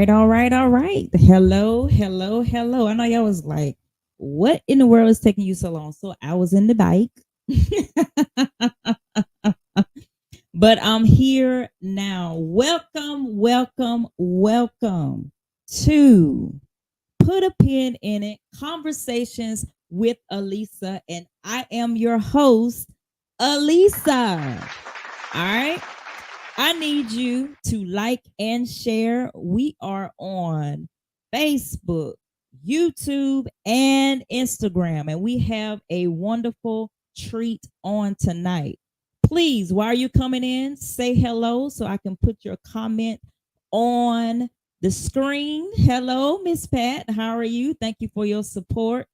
all right. Hello, hello, hello. I know y'all was like, what in the world is taking you so long? So I was in the bike. But I'm here now. Welcome, welcome, welcome to Put a Pin in It Conversations with Elisa. And I am your host, Elisa. All right. I need you to like and share. We are on Facebook, YouTube, and Instagram, and we have a wonderful treat on tonight. Please, while you're coming in, say hello so I can put your comment on the screen. Hello, Miss Pat. How are you? Thank you for your support.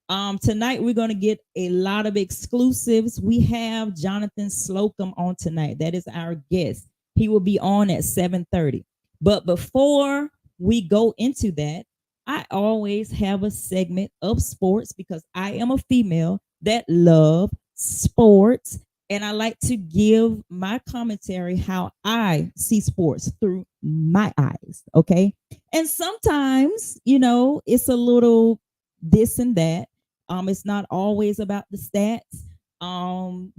Tonight we're going to get a lot of exclusives. We have Jonathan Slocumb on tonight. That is our guest. He will be on at 7:30. But before we go into that, I always have a segment of sports because I am a female that love sports, and I like to give my commentary how I see sports through my eyes, okay? And sometimes, it's a little this and that. It's not always about the stats.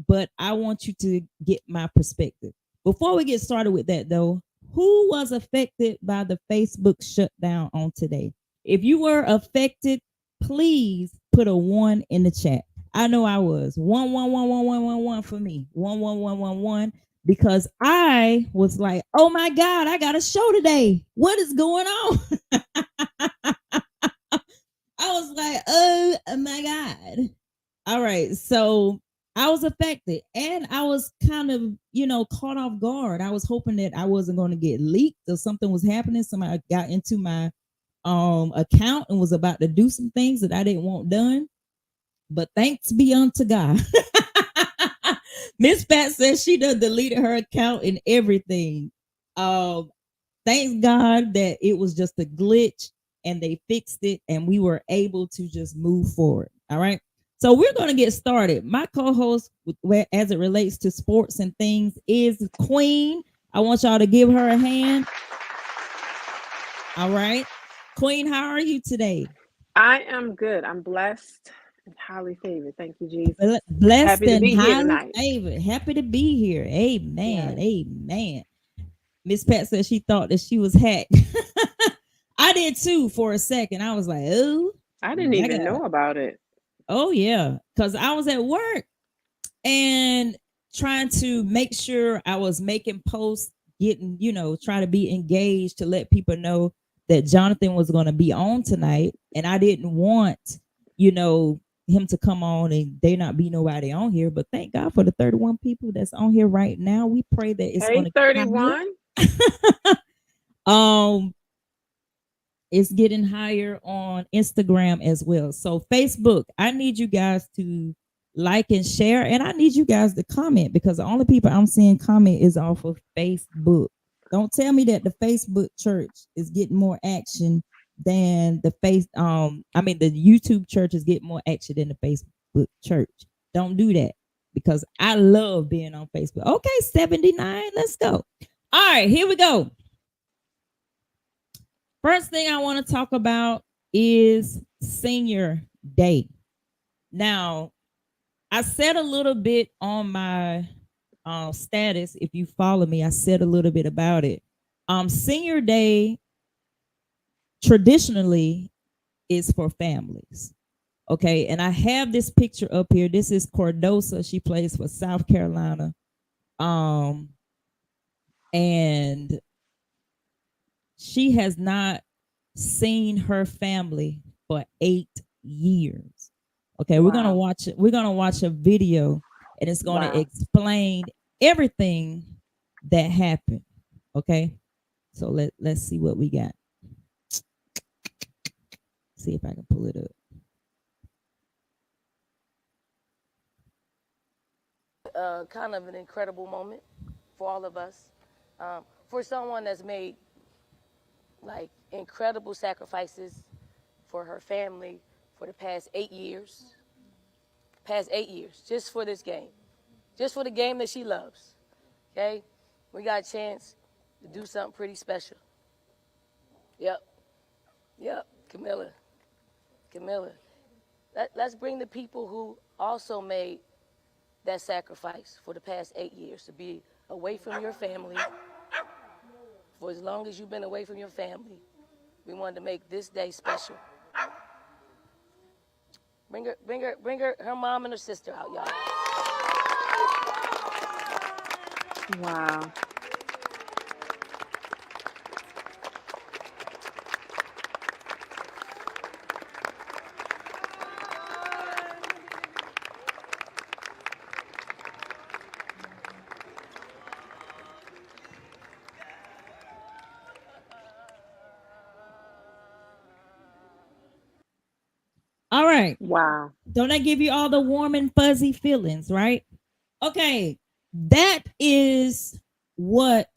But I want you to get my perspective. Before we get started with that, though, who was affected by the Facebook shutdown on today? If you were affected, please put a one in the chat. I know I was. One for me. One because I was like, oh my God, I got a show today. What is going on? I was like, oh my God. All right. So I was affected and I was kind of, caught off guard. I was hoping that I wasn't going to get leaked or something was happening. Somebody got into my account and was about to do some things that I didn't want done. But thanks be unto God. Miss Pat says she done deleted her account and everything. Thanks God that it was just a glitch and they fixed it and we were able to just move forward. All right. So we're going to get started. My co-host, as it relates to sports and things, is Queen. I want y'all to give her a hand. All right. Queen, how are you today? I am good. I'm blessed and highly favored. Thank you, Jesus. Blessed Happy to and be here highly tonight. favored. Happy to be here. Amen. Yes. Amen. Miss Pat said she thought that she was hacked. I did too for a second. I was like, oh I didn't my even God. know about it. Oh yeah. Because I was at work and trying to make sure I was making posts, getting, trying to be engaged to let people know that Jonathan was going to be on tonight. And I didn't want, him to come on and there not be nobody on here. But thank God for the 31 people that's on here right now. We pray that it's going Hey, to 31. um it's getting higher on Instagram as well. So Facebook, I need you guys to like and share, and I need you guys to comment because the only people I'm seeing comment is off of Facebook. Don't tell me that the Facebook church is getting more action than the YouTube church is getting more action than the Facebook church. Don't do that because I love being on Facebook. Okay, 79, let's go. All right, here we go. First thing I want to talk about is Senior Day. Now, I said a little bit on my status. If you follow me, I said a little bit about it. Senior Day traditionally is for families. Okay, and I have this picture up here. This is Cordosa. She plays for South Carolina. And she has not seen her family for 8 years. Okay, we're gonna Wow. watch it. We're gonna watch a video, and it's gonna Wow. explain everything that happened. Okay, so let's see what we got. See if I can pull it up. Kind of an incredible moment for all of us. For someone that's made like incredible sacrifices for her family for the past 8 years, just for this game, just for the game that she loves. Okay, we got a chance to do something pretty special. Yep. Yep. Camilla. Let's bring the people who also made that sacrifice for the past 8 years to be away from your family for as long as you've been away from your family. We wanted to make this day special. Bring her mom and her sister out, y'all. Wow. All right. Wow. Don't I give you all the warm and fuzzy feelings, right? Okay. That is what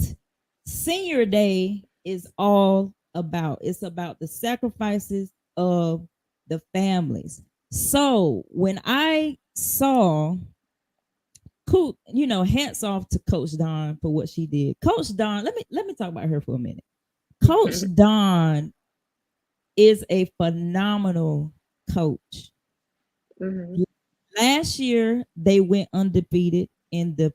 senior day is all about. It's about the sacrifices of the families. So when I saw hats off to Coach Dawn for what she did. Coach Dawn, let me talk about her for a minute. Coach Dawn is a phenomenal coach. Mm-hmm. Last year they went undefeated in the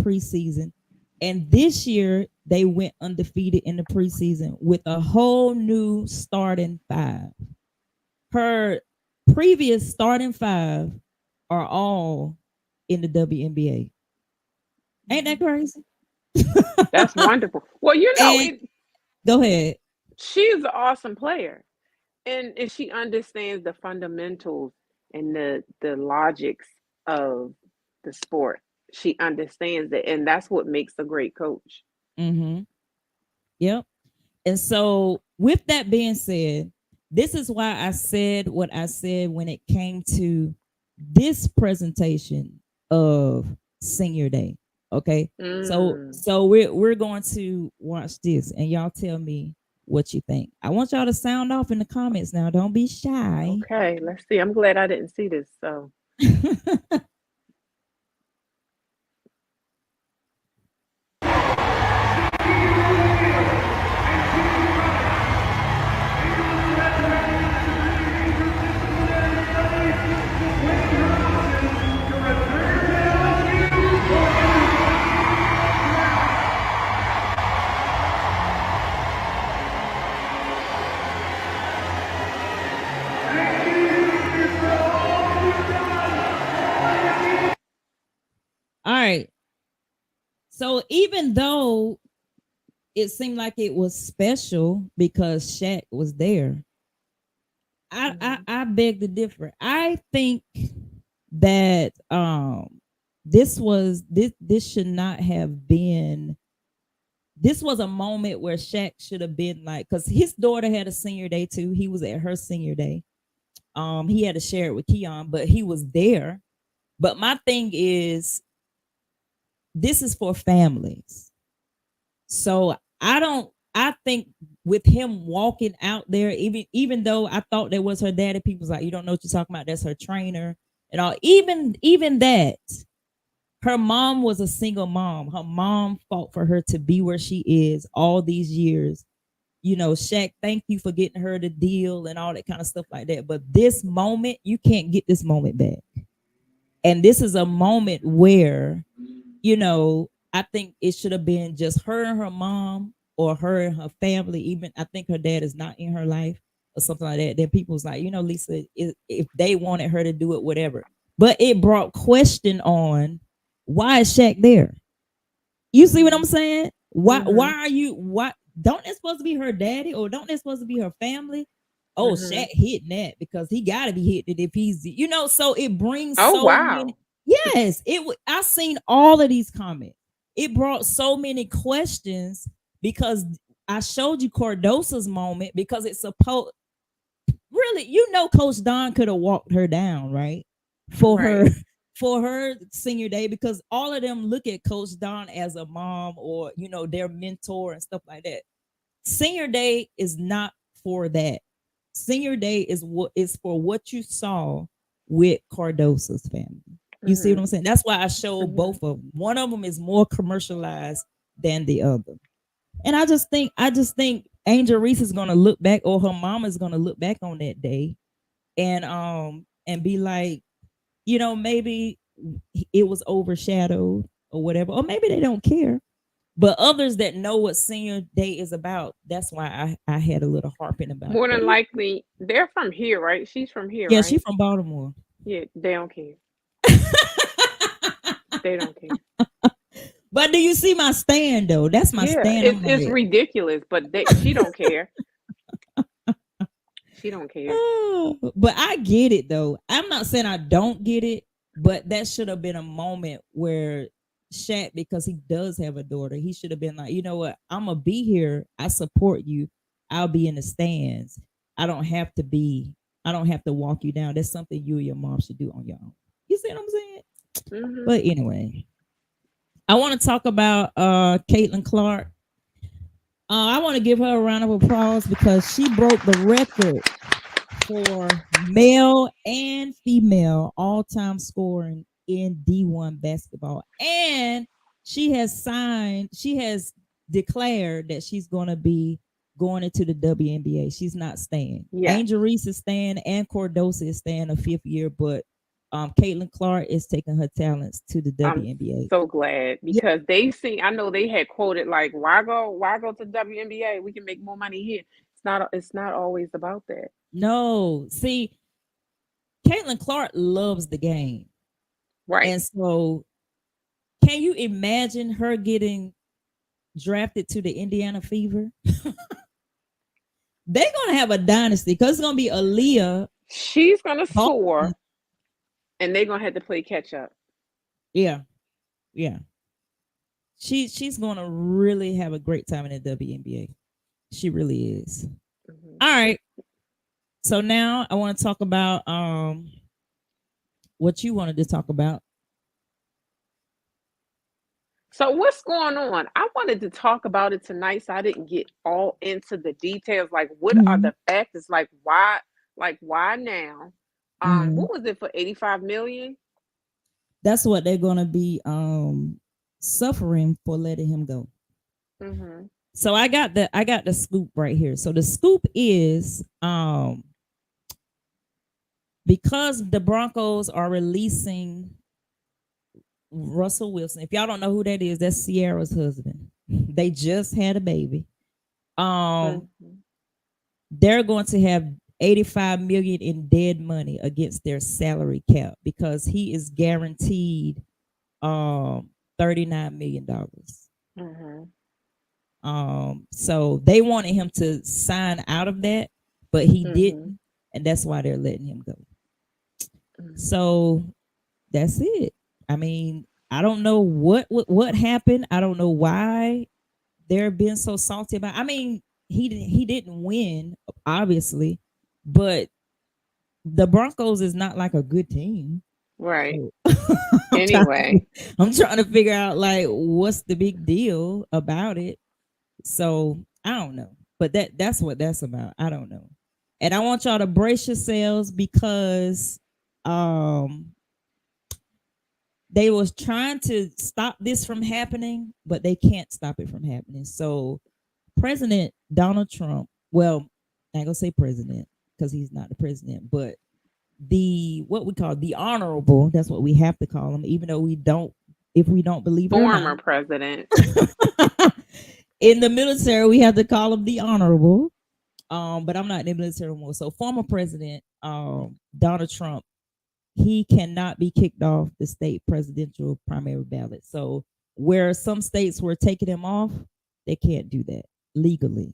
preseason, and this year they went undefeated in the preseason with a whole new starting five. Her previous starting five are all in the WNBA. Ain't that crazy? That's wonderful. Well, And go ahead. she's an awesome player. And she understands the fundamentals and the logics of the sport. She understands it, and that's what makes a great coach. Mm-hmm. Yep. And so, with that being said, this is why I said what I said when it came to this presentation of Senior Day. Okay, so Mm. so we're going to watch this, and y'all tell me what you think. I want y'all to sound off in the comments now. Don't be shy. Okay, let's see. I'm glad I didn't see this. So All right. So even though it seemed like it was special because Shaq was there, I beg to differ. I think that this should not have been. This was a moment where Shaq should have been like, because his daughter had a senior day too. He was at her senior day. He had to share it with Keon, but he was there. But my thing is, this is for families. So I think with him walking out there, even though I thought that was her daddy, people's like, you don't know what you're talking about. That's her trainer and all. Even that, her mom was a single mom. Her mom fought for her to be where she is all these years. Shaq, thank you for getting her the deal and all that kind of stuff like that. But this moment, you can't get this moment back. And this is a moment where I think it should have been just her and her mom or her and her family. Even I think her dad is not in her life or something like that. Then people's like, Lisa, if they wanted her to do it, whatever. But it brought question on, why is Shaq there? You see what I'm saying? Why are you don't that supposed to be her daddy, or don't that supposed to be her family? Oh, Shaq hitting that because he got to be hitting it if he's, so it brings oh so wow. many. Yes, I seen all of these comments. It brought so many questions because I showed you Cordosa's moment, because it's supposed, really, Coach Don could have walked her down, right? For her Right. for her senior day, because all of them look at Coach Don as a mom or their mentor and stuff like that. Senior day is not for that. Senior day is for what you saw with Cardosa's family. You see what I'm saying? That's why I showed both of them. One of them is more commercialized than the other. And I just think Angel Reese is gonna look back, or her mom is gonna look back on that day and be like, maybe it was overshadowed or whatever, or maybe they don't care. But others that know what senior day is about, that's why I had a little harping about it. More But than likely, they're from here, right? She's from here, yeah, she right? from Baltimore. Yeah, they don't care. They don't care. But do you see my stand though? That's my Yeah, stand. it's I'm it's like, ridiculous, but she don't care. She don't care. oh, but I get it though. I'm not saying I don't get it, but that should have been a moment where Shaq, because he does have a daughter, he should have been like, you know what, I'm gonna be here. I support you. I'll be in the stands. I don't have to be. I don't have to walk you down. That's something you and your mom should do on your own. You see what I'm saying? Hmm. But anyway, I want to talk about Caitlin Clark. I want to give her a round of applause because she broke the record for male and female all-time scoring in D1 basketball. And she has declared that she's going to be going into the WNBA. She's not staying. Yeah, Angel Reese is staying and Cordosa is staying a fifth year, but Caitlin Clark is taking her talents to the I'm WNBA. so glad Yeah, because I know they had quoted like, why go to WNBA? We can make more money here. It's not always about that. no, see, Caitlin Clark loves the game. Right. And so can you imagine her getting drafted to the Indiana Fever? They're gonna have a dynasty because it's gonna be Aaliyah. She's gonna Baldwin. soar and they're gonna have to play catch up. Yeah, yeah. She's gonna really have a great time in the WNBA. She really is. Hmm. All right. So now I want to talk about what you wanted to talk about. So what's going on? I wanted to talk about it tonight, so I didn't get all into the details. Like, what are Mhm, the factors? Like why now? mhm. What was it for 85 million? That's what they're gonna be suffering for letting him go. Mm-hmm. So I got the scoop right here. So the scoop is because the Broncos are releasing Russell Wilson. If y'all don't know who that is, that's Sierra's husband. They just had a baby. Um, Mm-hmm. they're going to have 85 million in dead money against their salary cap because he is guaranteed 39 million dollars. Mm-hmm. So they wanted him to sign out of that, but he Mm-hmm. didn't, and that's why they're letting him go. Mm-hmm. So that's it. I mean, I don't know what happened. I don't know why they're being so salty about. I mean, he didn't win, obviously, but the Broncos is not like a good team. Right. So I'm trying to, Anyway, I'm trying to figure out like what's the big deal about it. So I don't know, but that's what that's about. I don't know, and I want y'all to brace yourselves because um they was trying to stop this from happening, but they can't stop it from happening. So President Donald Trump, well, I ain't gonna say president because he's not the president, but the what we call the honorable, that's what we have to call him, even though we don't, if we don't believe it or not. former president. In the military, we have to call him the honorable. But I'm not in the military anymore. So former president Donald Trump, he cannot be kicked off the state presidential primary ballot. So where some states were taking him off, they can't do that legally.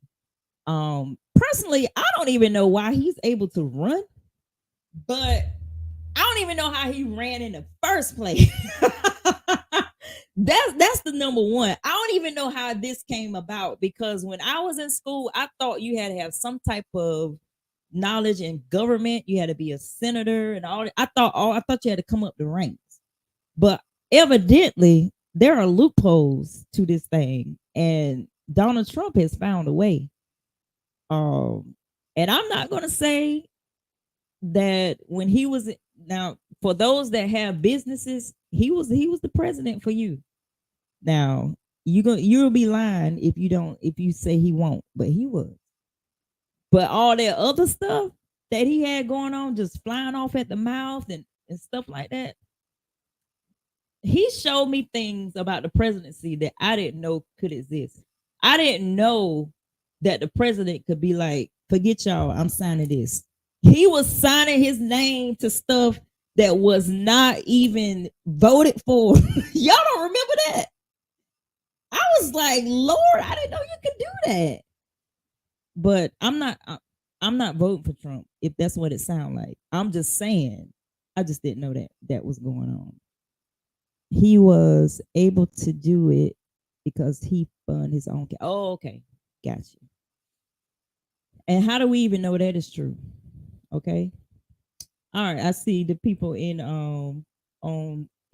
Personally, I don't even know why he's able to run, but I don't even know how he ran in the first place. That's the number one. I don't even know how this came about because when I was in school, I thought you had to have some type of knowledge in government. You had to be a senator and all. I thought you had to come up the ranks, but evidently there are loopholes to this thing, and Donald Trump has found a way. And I'm not going to say that when he was now for those that have businesses, he was the president for you. Now you'll be lying if you say he won't, but he was. But all that other stuff that he had going on, just flying off at the mouth and stuff like that, he showed me things about the presidency that I didn't know could exist. I didn't know that the president could be like, forget y'all, I'm signing this. He was signing his name to stuff that was not even voted for. Y'all don't remember that? I was like, Lord, I didn't know you could do that. But I'm not voting for Trump if that's what it sounds like. I'm just saying, I just didn't know that was going on. He was able to do it because he fund his own. Oh, okay, got you. And how do we even know that is true? Okay, all right. I see the people in on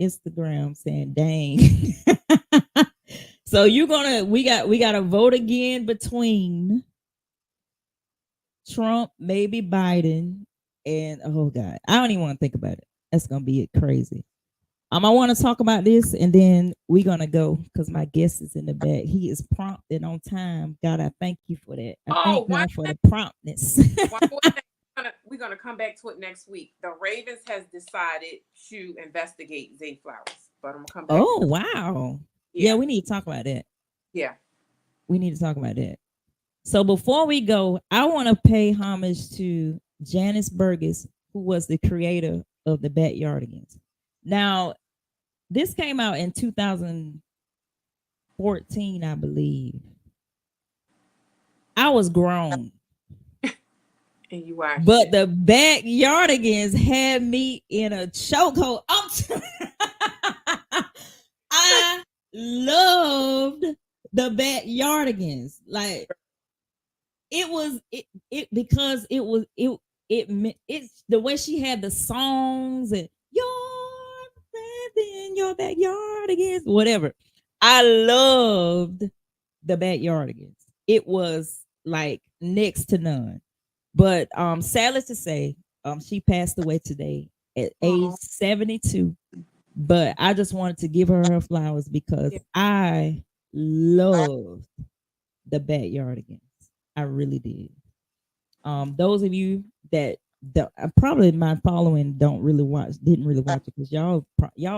Instagram saying, "Dang." So we got to vote again between Trump, maybe Biden, and oh God, I don't even want to think about it. That's gonna be crazy. I want to talk about this, and then we're gonna go because my guest is in the back. He is prompt and on time. God, I thank you for that. I thank God for the promptness. One more thing. We're gonna come back to it next week. The Ravens has decided to investigate Zay Flowers, but I'm gonna come back. Oh wow, yeah, we need to talk about that. Yeah, we need to talk about that. So before we go, I want to pay homage to Janice Burgess, who was the creator of the Backyardigans. Now, this came out in 2014, I believe. I was grown. And you watched but the Backyardigans had me in a chokehold. I loved the Backyardigans. Like it was it because it's the way she had the songs and your Backyardigans, whatever. I loved the Backyardigans. It was like next to none. But sadly to say, she passed away today at age 72. But I just wanted to give her flowers because I loved the Backyardigans. I really did. Those of you that probably my following didn't really watch it because y'all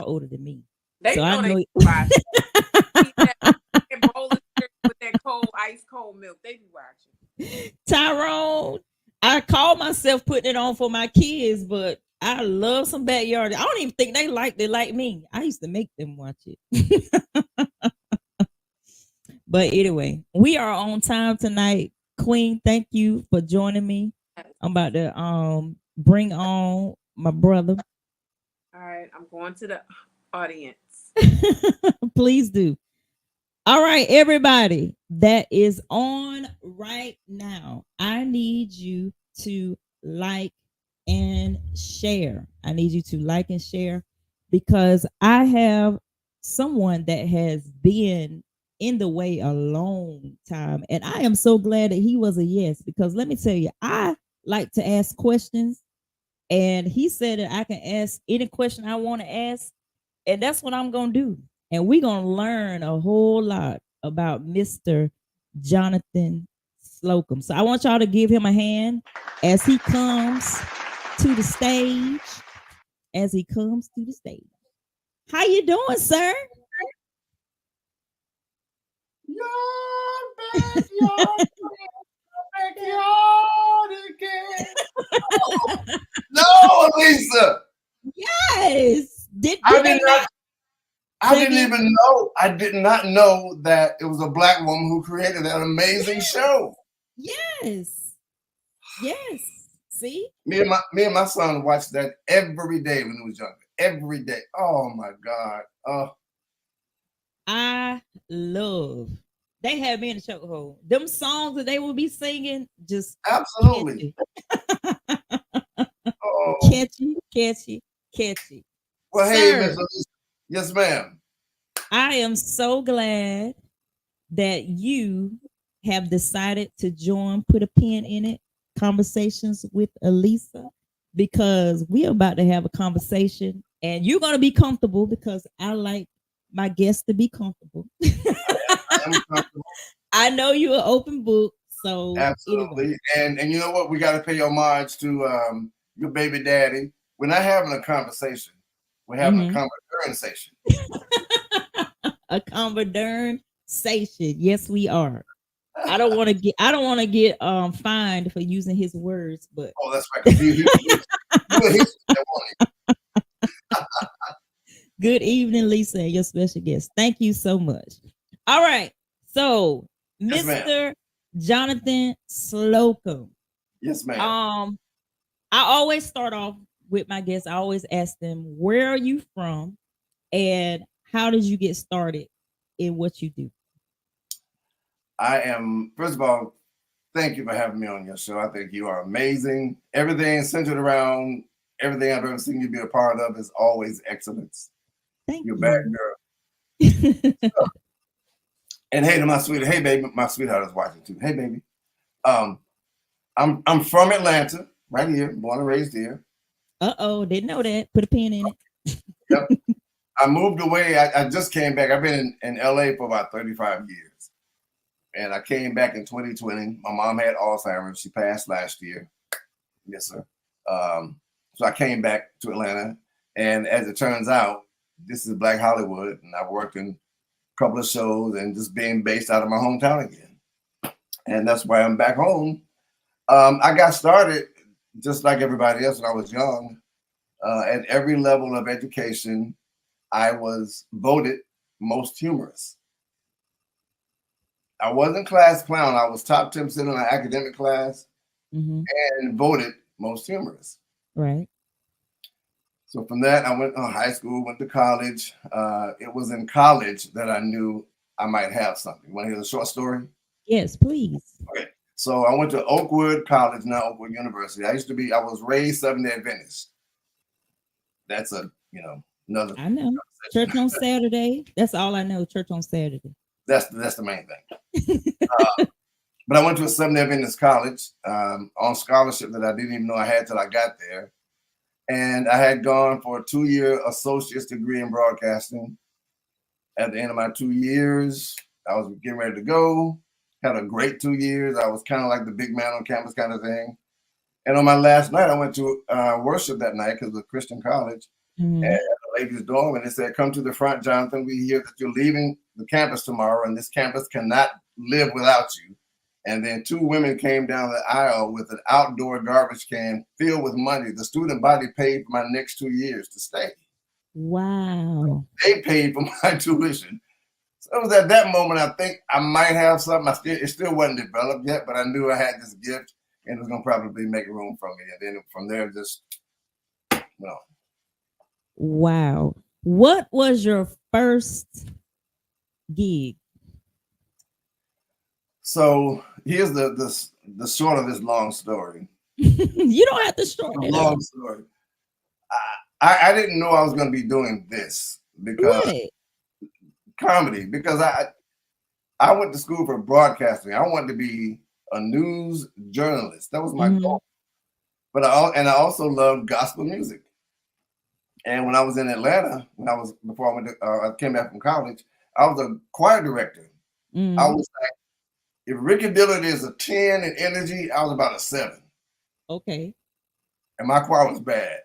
older than me. They so know I know they watch with that ice cold milk. They be watching. Tyrone, I call myself putting it on for my kids, but I love some Backyard. I don't even think they like me. I used to make them watch it. But anyway, we are on time tonight. Queen, thank you for joining me. I'm about to bring on my brother. All right, I'm going to the audience. Please do. All right, everybody that is on right now, I need you to like and share. I need you to like and share because I have someone that has been in the way a long time. And I am so glad that he was a yes because let me tell you, I like to ask questions. And he said that I can ask any question I want to ask. And that's what I'm going to do. And we're going to learn a whole lot about Mr. Jonathan Slocumb. So I want y'all to give him a hand as he comes to the stage. How you doing, sir? Backyard again. No, Lisa. Yes. I didn't even know. I did not know that it was a black woman who created that amazing show. Yes. See? Me and my son watched that every day when he was younger. Every day. Oh my God. I love. They had me in the chokehold. Them songs that they will be singing, just absolutely catchy. Well, sir, hey, yes, ma'am. I am so glad that you have decided to join, put a pin in it, Conversations with Elisa, because we're about to have a conversation and you're going to be comfortable because I like my guests to be comfortable. I know you're an open book, So Absolutely. anyway. And you know what? We got to pay homage to your baby daddy. We're not having a conversation. We're having a conversation. A conversation. Yes, we are. I don't want to get fined for using his words, but Oh, that's right. Because he good evening, Lisa, and your special guest. Thank you so much. All right. So, Yes, ma'am. Mr. Jonathan Slocumb. Yes, ma'am. I always start off with my guests. I always ask them, where are you from and how did you get started in what you do? I am, first of all, thank you for having me on your show. I think you are amazing. Everything centered around everything I've ever seen you be a part of is always excellence. Thank You're a you. bad girl. And hey to my sweetheart, hey baby, my sweetheart is watching too. Hey baby. I'm from Atlanta, right here, born and raised here. Didn't know that. Put a pin in it. Yep. I moved away. I just came back. I've been in LA for about 35 years. And I came back in 2020. My mom had Alzheimer's. She passed last year. Yes, sir. So I came back to Atlanta. And as it turns out, this is Black Hollywood. And I've worked in a couple of shows and just being based out of my hometown again. And that's why I'm back home. I got started just like everybody else when I was young. At every level of education, I was voted most humorous. I wasn't class clown. I was top 10% in my academic class and voted most humorous. Right. So from that, I went to high school, went to college. It was in college that I knew I might have something. Want to hear the short story? Yes, please. Okay. So I went to Oakwood College, now Oakwood University. I was raised Seventh-day Adventist. That's another. I know. Church on Saturday. That's all I know. Church on Saturday. That's the main thing. But I went to a Seventh-day Adventist college on scholarship that I didn't even know I had till I got there. And I had gone for a 2-year associate's degree in broadcasting. At the end of my 2 years, I was getting ready to go. Had a great 2 years. I was kind of like the big man on campus kind of thing. And on my last night, I went to worship that night because it was a Christian college. And at the ladies' dorm, and they said, "Come to the front, Jonathan. We hear that you're leaving the campus tomorrow, and this campus cannot live without you." And then 2 women came down the aisle with an outdoor garbage can filled with money. The student body paid for my next 2 years to stay. Wow. They paid for my tuition. So it was at that moment I think I might have something. It still wasn't developed yet, but I knew I had this gift and it was going to probably make room for me. And then from there, just, Wow. What was your first gig? So here's the short of this long story. You don't have to shorten it. Long story. I didn't know I was going to be doing this because comedy, because I went to school for broadcasting. I wanted to be a news journalist. That was my goal. But I also loved gospel music. And when I was in Atlanta, before I came back from college, I was a choir director. I was like, if Ricky Dillard is a 10 in energy, I was about a 7. Okay. And my choir was bad.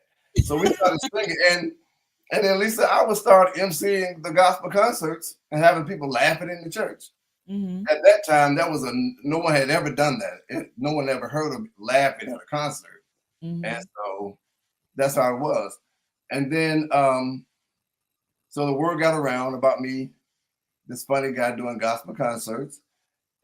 So we started singing. And then Lisa, I would start emceeing the gospel concerts and having people laughing in the church. At that time, no one had ever done that. No one ever heard of laughing at a concert. And so that's how it was. And then, so the word got around about me, this funny guy doing gospel concerts.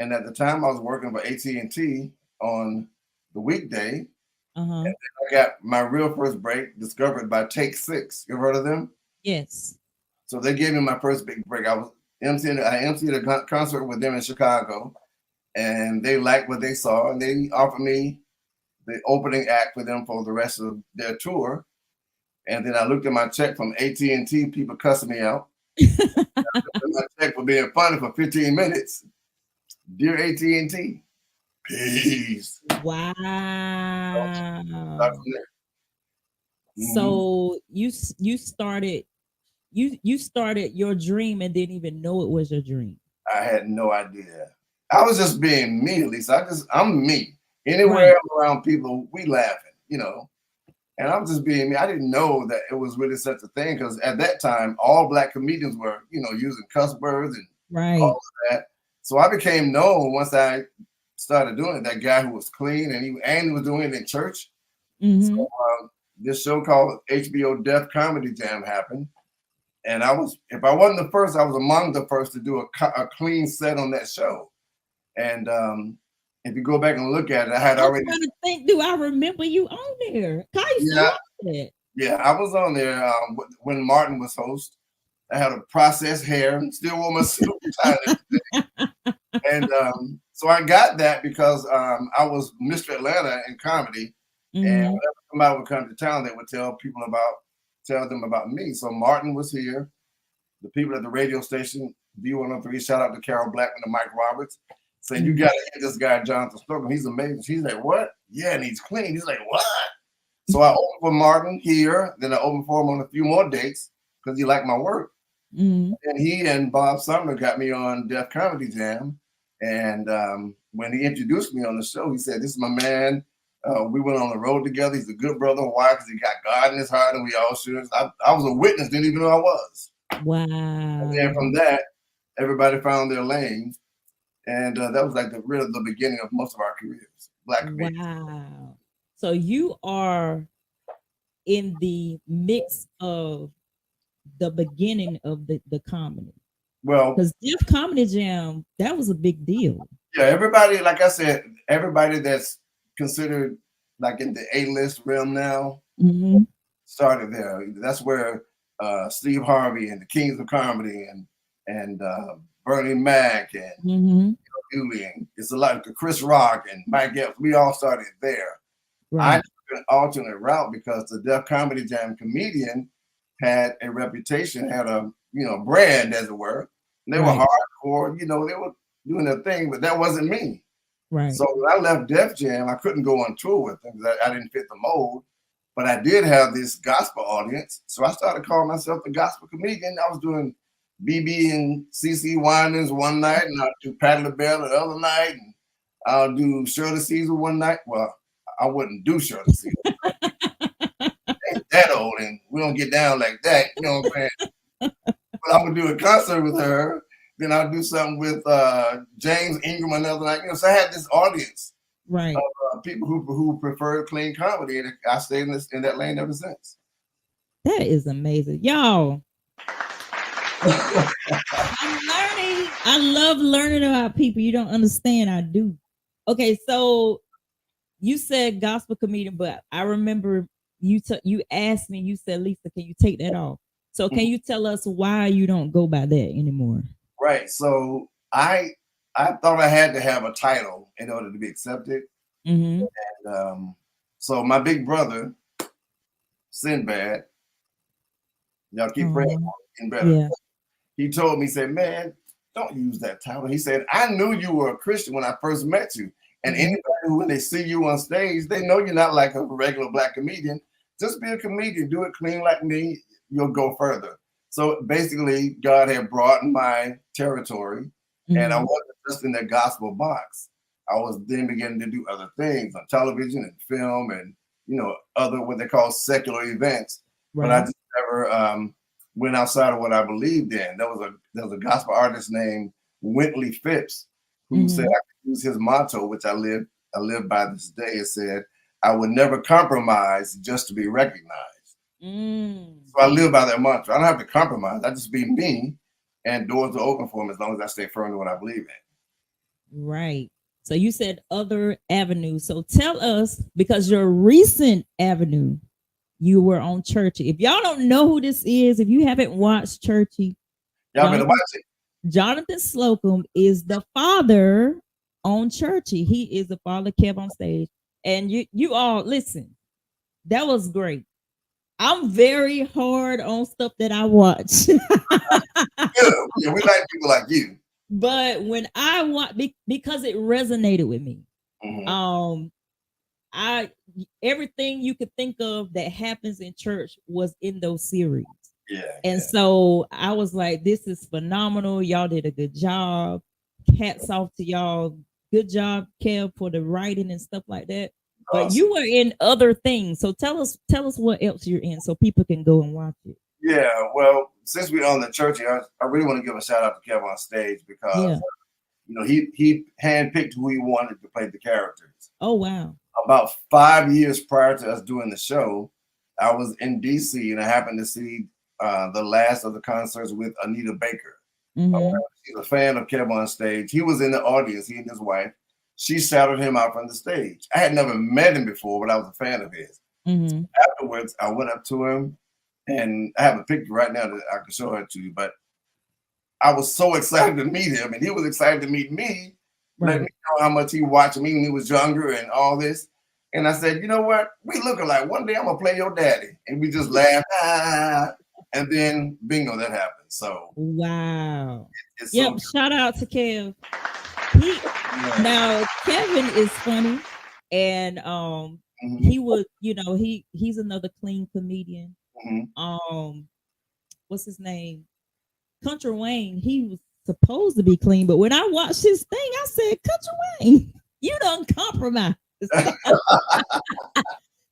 And at the time, I was working for AT&T on the weekday. And then I got my real first break discovered by Take 6. You ever heard of them? Yes. So they gave me my first big break. I emceed a concert with them in Chicago, and they liked what they saw, and they offered me the opening act for them for the rest of their tour. And then I looked at my check from AT&T, people cussing me out. My check for being funny for 15 minutes. Dear AT&T, peace. Wow. Mm-hmm. So you started your dream and didn't even know it was your dream. I had no idea. I was just being me, at least. I'm me. Anywhere I'm around people, we laughing, And I'm just being me. I didn't know that it was really such a thing because at that time, all Black comedians were, using cuss words and all of that. So I became known once I started doing it. That guy who was clean and he was doing it in church. Mm-hmm. So this show called HBO Deaf Comedy Jam happened. And if I wasn't the first, I was among the first to do a clean set on that show. And if you go back and look at it, I had already. I'm trying to think, do I remember you on there? Yeah, I was on there when Martin was host. I had a processed hair and still wore my suit tie. And so I got that because I was Mr. Atlanta in comedy. Mm-hmm. And whenever somebody would come to town, they would tell them about me. So Martin was here. The people at the radio station, V103, shout out to Carol Blackman and Mike Roberts, saying, you got to hear this guy, Jonathan Slocumb. He's amazing. She's like, what? Yeah, and he's clean. He's like, what? So I opened for Martin here. Then I opened for him on a few more dates because he liked my work. Mm-hmm. And he and Bob Sumner got me on Def Comedy Jam. And when he introduced me on the show, he said, this is my man. We went on the road together. He's a good brother. Why? Because he got God in his heart and we all should. I was a witness, didn't even know I was. Wow. And then from that, everybody found their lane. And that was like the beginning of most of our careers. Black comedians. Wow. So you are in the mix of the beginning of the comedy. Well, because Def Comedy Jam, that was a big deal. Yeah, everybody, like I said, everybody that's considered like in the A-list realm now started there. That's where Steve Harvey and the Kings of Comedy and Bernie Mac and Julian. It's a lot of Chris Rock and Mike Epps. We all started there. Right. I took an alternate route because the Def Comedy Jam comedian had a reputation, had a brand, as it were. And they were hardcore, they were doing their thing, but that wasn't me. Right. So when I left Def Jam, I couldn't go on tour with them because I didn't fit the mold. But I did have this gospel audience. So I started calling myself the gospel comedian. I was doing BB and CC Winans one night, and I'll do Patti LaBelle the other night, and I'll do Shirley Caesar one night. Well, I wouldn't do Shirley Caesar. Ain't that old, and we don't get down like that. You know what I'm saying? But I would do a concert with her. Then I'll do something with James Ingram another night. So I had this audience of people who prefer clean comedy, and I stayed in that lane ever since. That is amazing, y'all. I'm learning. I love learning about people. You don't understand. I do. Okay, so you said gospel comedian, but I remember you asked me. You said, Lisa, can you take that off? So can you tell us why you don't go by that anymore? Right. So I thought I had to have a title in order to be accepted. And so my big brother, Sinbad, y'all keep praying for him better. Yeah. He told me, he said, man, don't use that title. He said, I knew you were a Christian when I first met you. And anybody who, when they see you on stage, they know you're not like a regular black comedian. Just be a comedian. Do it clean like me. You'll go further. So basically, God had broadened my territory, and I wasn't just in the gospel box. I was then beginning to do other things on television and film and, other what they call secular events. But I just never went outside of what I believed in. There was a gospel artist named Wintley Phipps who said I could use his motto, which I live by this day. It said, I would never compromise just to be recognized. So I live by that mantra. I don't have to compromise. I just be me, and doors are open for me as long as I stay firm to what I believe in. Right. So you said other avenues. So tell us, because your recent avenue, you were on Churchy. If y'all don't know who this is, if you haven't watched Churchy, y'all better watch it. Jonathan Slocumb is the father on Churchy. He is the father Kev on stage. And you all listen, that was great. I'm very hard on stuff that I watch. Yeah, we like people like you. But when I watch, because it resonated with me, everything you could think of that happens in church was in those series. Yeah. And so I was like, this is phenomenal. Y'all did a good job. hats off to y'all. Good job, Kev, for the writing and stuff like that. But Awesome. you were in other things, so tell us what else you're in, so people can go and watch it. Yeah, well, since we're on the church, I really want to give a shout out to Kev on stage because he handpicked who he wanted to play the characters. Oh wow! About 5 years prior to us doing the show, I was in DC and I happened to see the last of the concerts with Anita Baker. Mm-hmm. She's a fan of Kev on stage. He was in the audience, he and his wife. She shouted him out from the stage. I had never met him before, but I was a fan of his. Mm-hmm. Afterwards, I went up to him, and I have a picture right now that I can show it to you, but I was so excited to meet him, and he was excited to meet me, let me know how much he watched me when he was younger and all this. And I said, you know what? We look alike. One day I'm going to play your daddy. And we just laughed. And then, bingo, that happened. So, wow. It's yep. So shout out to Kev. Now, Kevin is funny. And he would, he's another clean comedian. What's his name? Country Wayne. He was supposed to be clean, but when I watched his thing, I said, Country Wayne, you done compromised.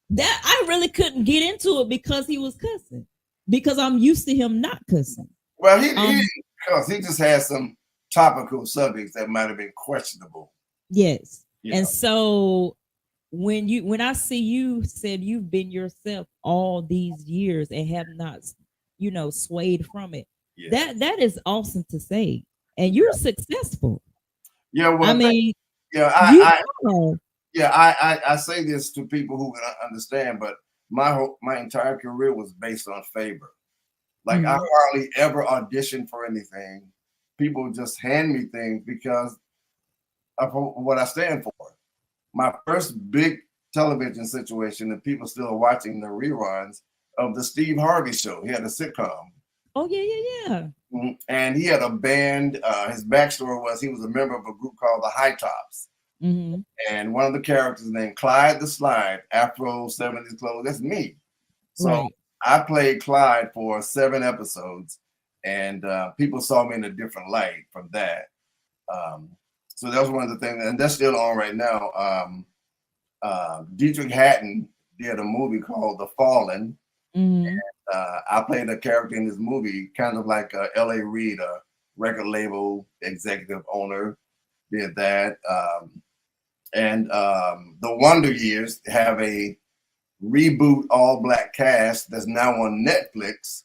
That I really couldn't get into it because he was cussing. Because I'm used to him not cussing. Well, he just had some topical subjects that might have been questionable. Yes. And so when I see you said you've been yourself all these years and have not, swayed from it. Yeah. That is awesome to say. And you're successful. Yeah, well, I mean, I say this to people who can understand, but my entire career was based on favor. Like I hardly ever auditioned for anything. People just hand me things because of what I stand for. My first big television situation, and people still are watching the reruns of the Steve Harvey Show. He had a sitcom. Oh yeah. And he had a band. His backstory was he was a member of a group called the High Tops. And one of the characters named Clyde the Slide, Afro 70s clothes. That's me. So I played Clyde for 7 episodes, and people saw me in a different light from that. So that was one of the things, and that's still on right now. Dietrich Hatton did a movie called The Fallen. And, I played a character in this movie, kind of like L.A. Reid, a record label executive owner, did that. And the Wonder Years have a reboot all-black cast that's now on Netflix,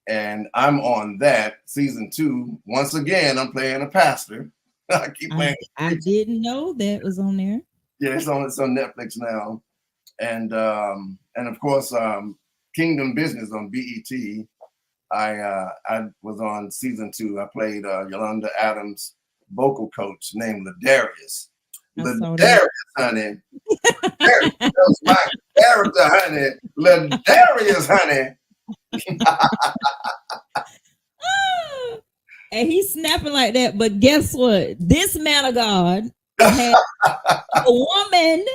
and I'm on that season 2. Once again, I'm playing a pastor. I keep playing. I didn't know that was on there. Yeah, it's on Netflix now, and of course, Kingdom Business on BET. I was on season 2. I played Yolanda Adams' vocal coach named Ladarius. Ladarius, honey. That was my character, honey. Ladarius, honey. And he's snapping like that. But guess what? This man of God had a woman.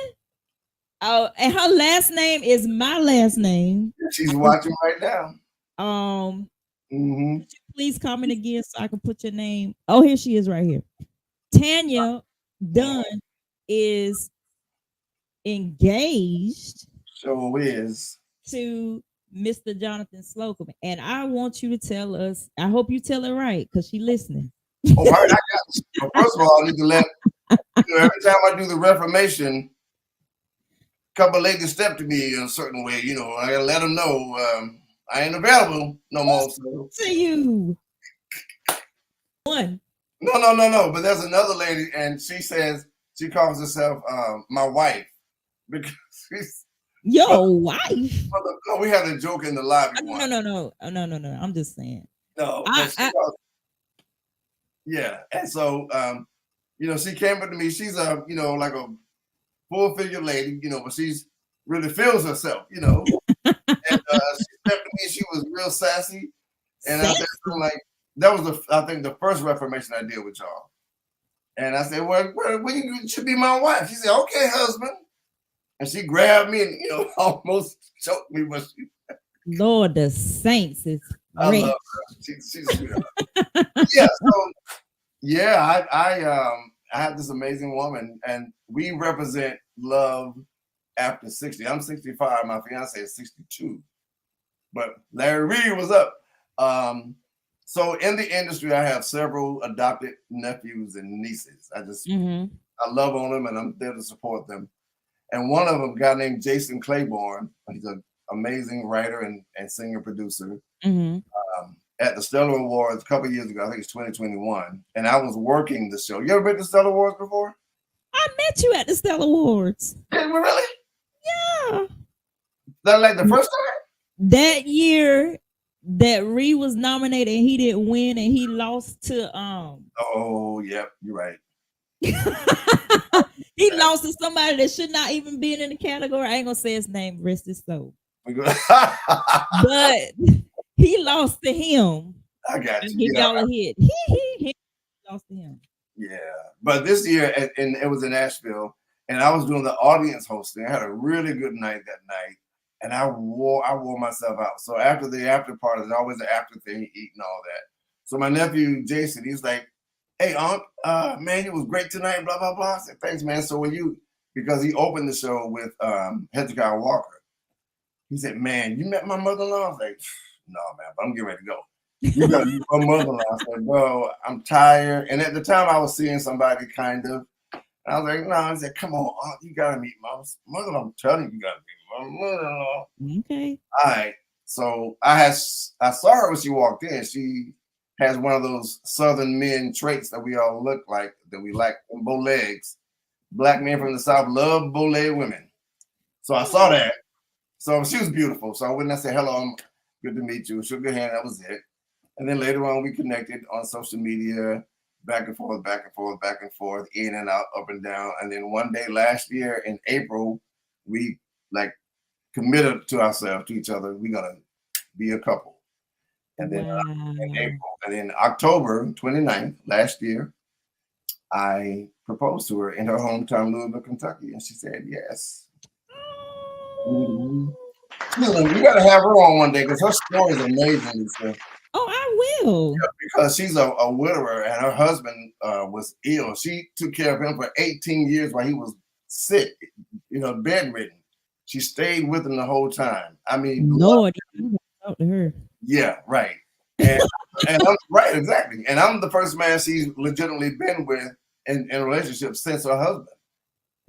And her last name is my last name. She's watching right now. Please comment again so I can put your name. Oh, here she is right here. Tanya Dunn is engaged. So is to Mr. Jonathan Slocumb. And I want you to tell us, I hope you tell it right, because she's listening. Oh, all right, I got you. Well, first of all, I need to let every time I do the Reformation, a couple of ladies step to me in a certain way, I gotta let them know I ain't available no more. So. To you. One. No. But there's another lady, and she says she calls herself my wife because she's your wife. No, we had a joke in the lobby. No. I'm just saying. No. Yeah, and so she came up to me. She's a like a full-figure lady, but she's really feels herself, And she stepped to me. She was real sassy, and I said, like, that was I think the first Reformation I did with y'all. And I said, well, you should be my wife. She said, okay, husband. And she grabbed me and almost choked me, but she. Lord, the saints is I love her. She's sweet. Yeah. So Yeah, I have this amazing woman, and we represent love after 60. I'm 65. My fiance is 62. But Larry Reed was up. So in the industry, I have several adopted nephews and nieces. I love on them, and I'm there to support them. And one of them, a guy named Jason Claiborne, he's an amazing writer and singer producer. At the Stellar Awards a couple of years ago, I think it's 2021, and I was working the show. You ever been to Stellar Awards before? I met you at the Stellar Awards. Really? Yeah. That like the first time? That year that Ree was nominated and he didn't win and he lost to Oh, yep, you're right. he lost to somebody that should not even be in the category. I ain't gonna say his name, rest his soul. But he lost to him. I got you. Give y'all a hit. He lost to him. Yeah, but this year, and it was in Nashville, and I was doing the audience hosting. I had a really good night that night, and I wore myself out. So after the after party, there's always an after thing, eating all that. So my nephew Jason, he's like, "Hey, Unc, man, it was great tonight." Blah blah blah. I said, "Thanks, man. So were you?" Because he opened the show with Hezekiah Walker. He said, "Man, you met my mother-in-law?" I was like, "No, man, but I'm getting ready to go." You got my mother-in-law. I said, "Bro, I'm tired." And at the time, I was seeing somebody kind of. I was like, "No." I said, "Come on, Aunt, you gotta meet my mother-in-law. I'm telling you, you gotta meet my mother-in-law." Okay. All right. So I saw her when she walked in. She has one of those Southern men traits that we all look like, that we like, bow legs. Black men from the South love bow-leg women. So I saw that. So she was beautiful. So I went and I said, "Hello, I'm good to meet you." Shook her hand. That was it. And then later on, we connected on social media, back and forth, back and forth, back and forth, in and out, up and down. And then one day last year in April, we like committed to ourselves, to each other. We're gonna be a couple. And then in April, and then October 29th last year, I proposed to her in her hometown, Louisville, Kentucky, and she said yes. Mm-hmm. You gotta have her on one day because her story is amazing. Oh, I will. Yeah, because she's a widower and her husband was ill. She took care of him for 18 years while he was sick, bedridden. She stayed with him the whole time. I mean, Lord, you talk to her. Yeah, right. And I'm right, exactly. And I'm the first man she's legitimately been with in a relationship since her husband.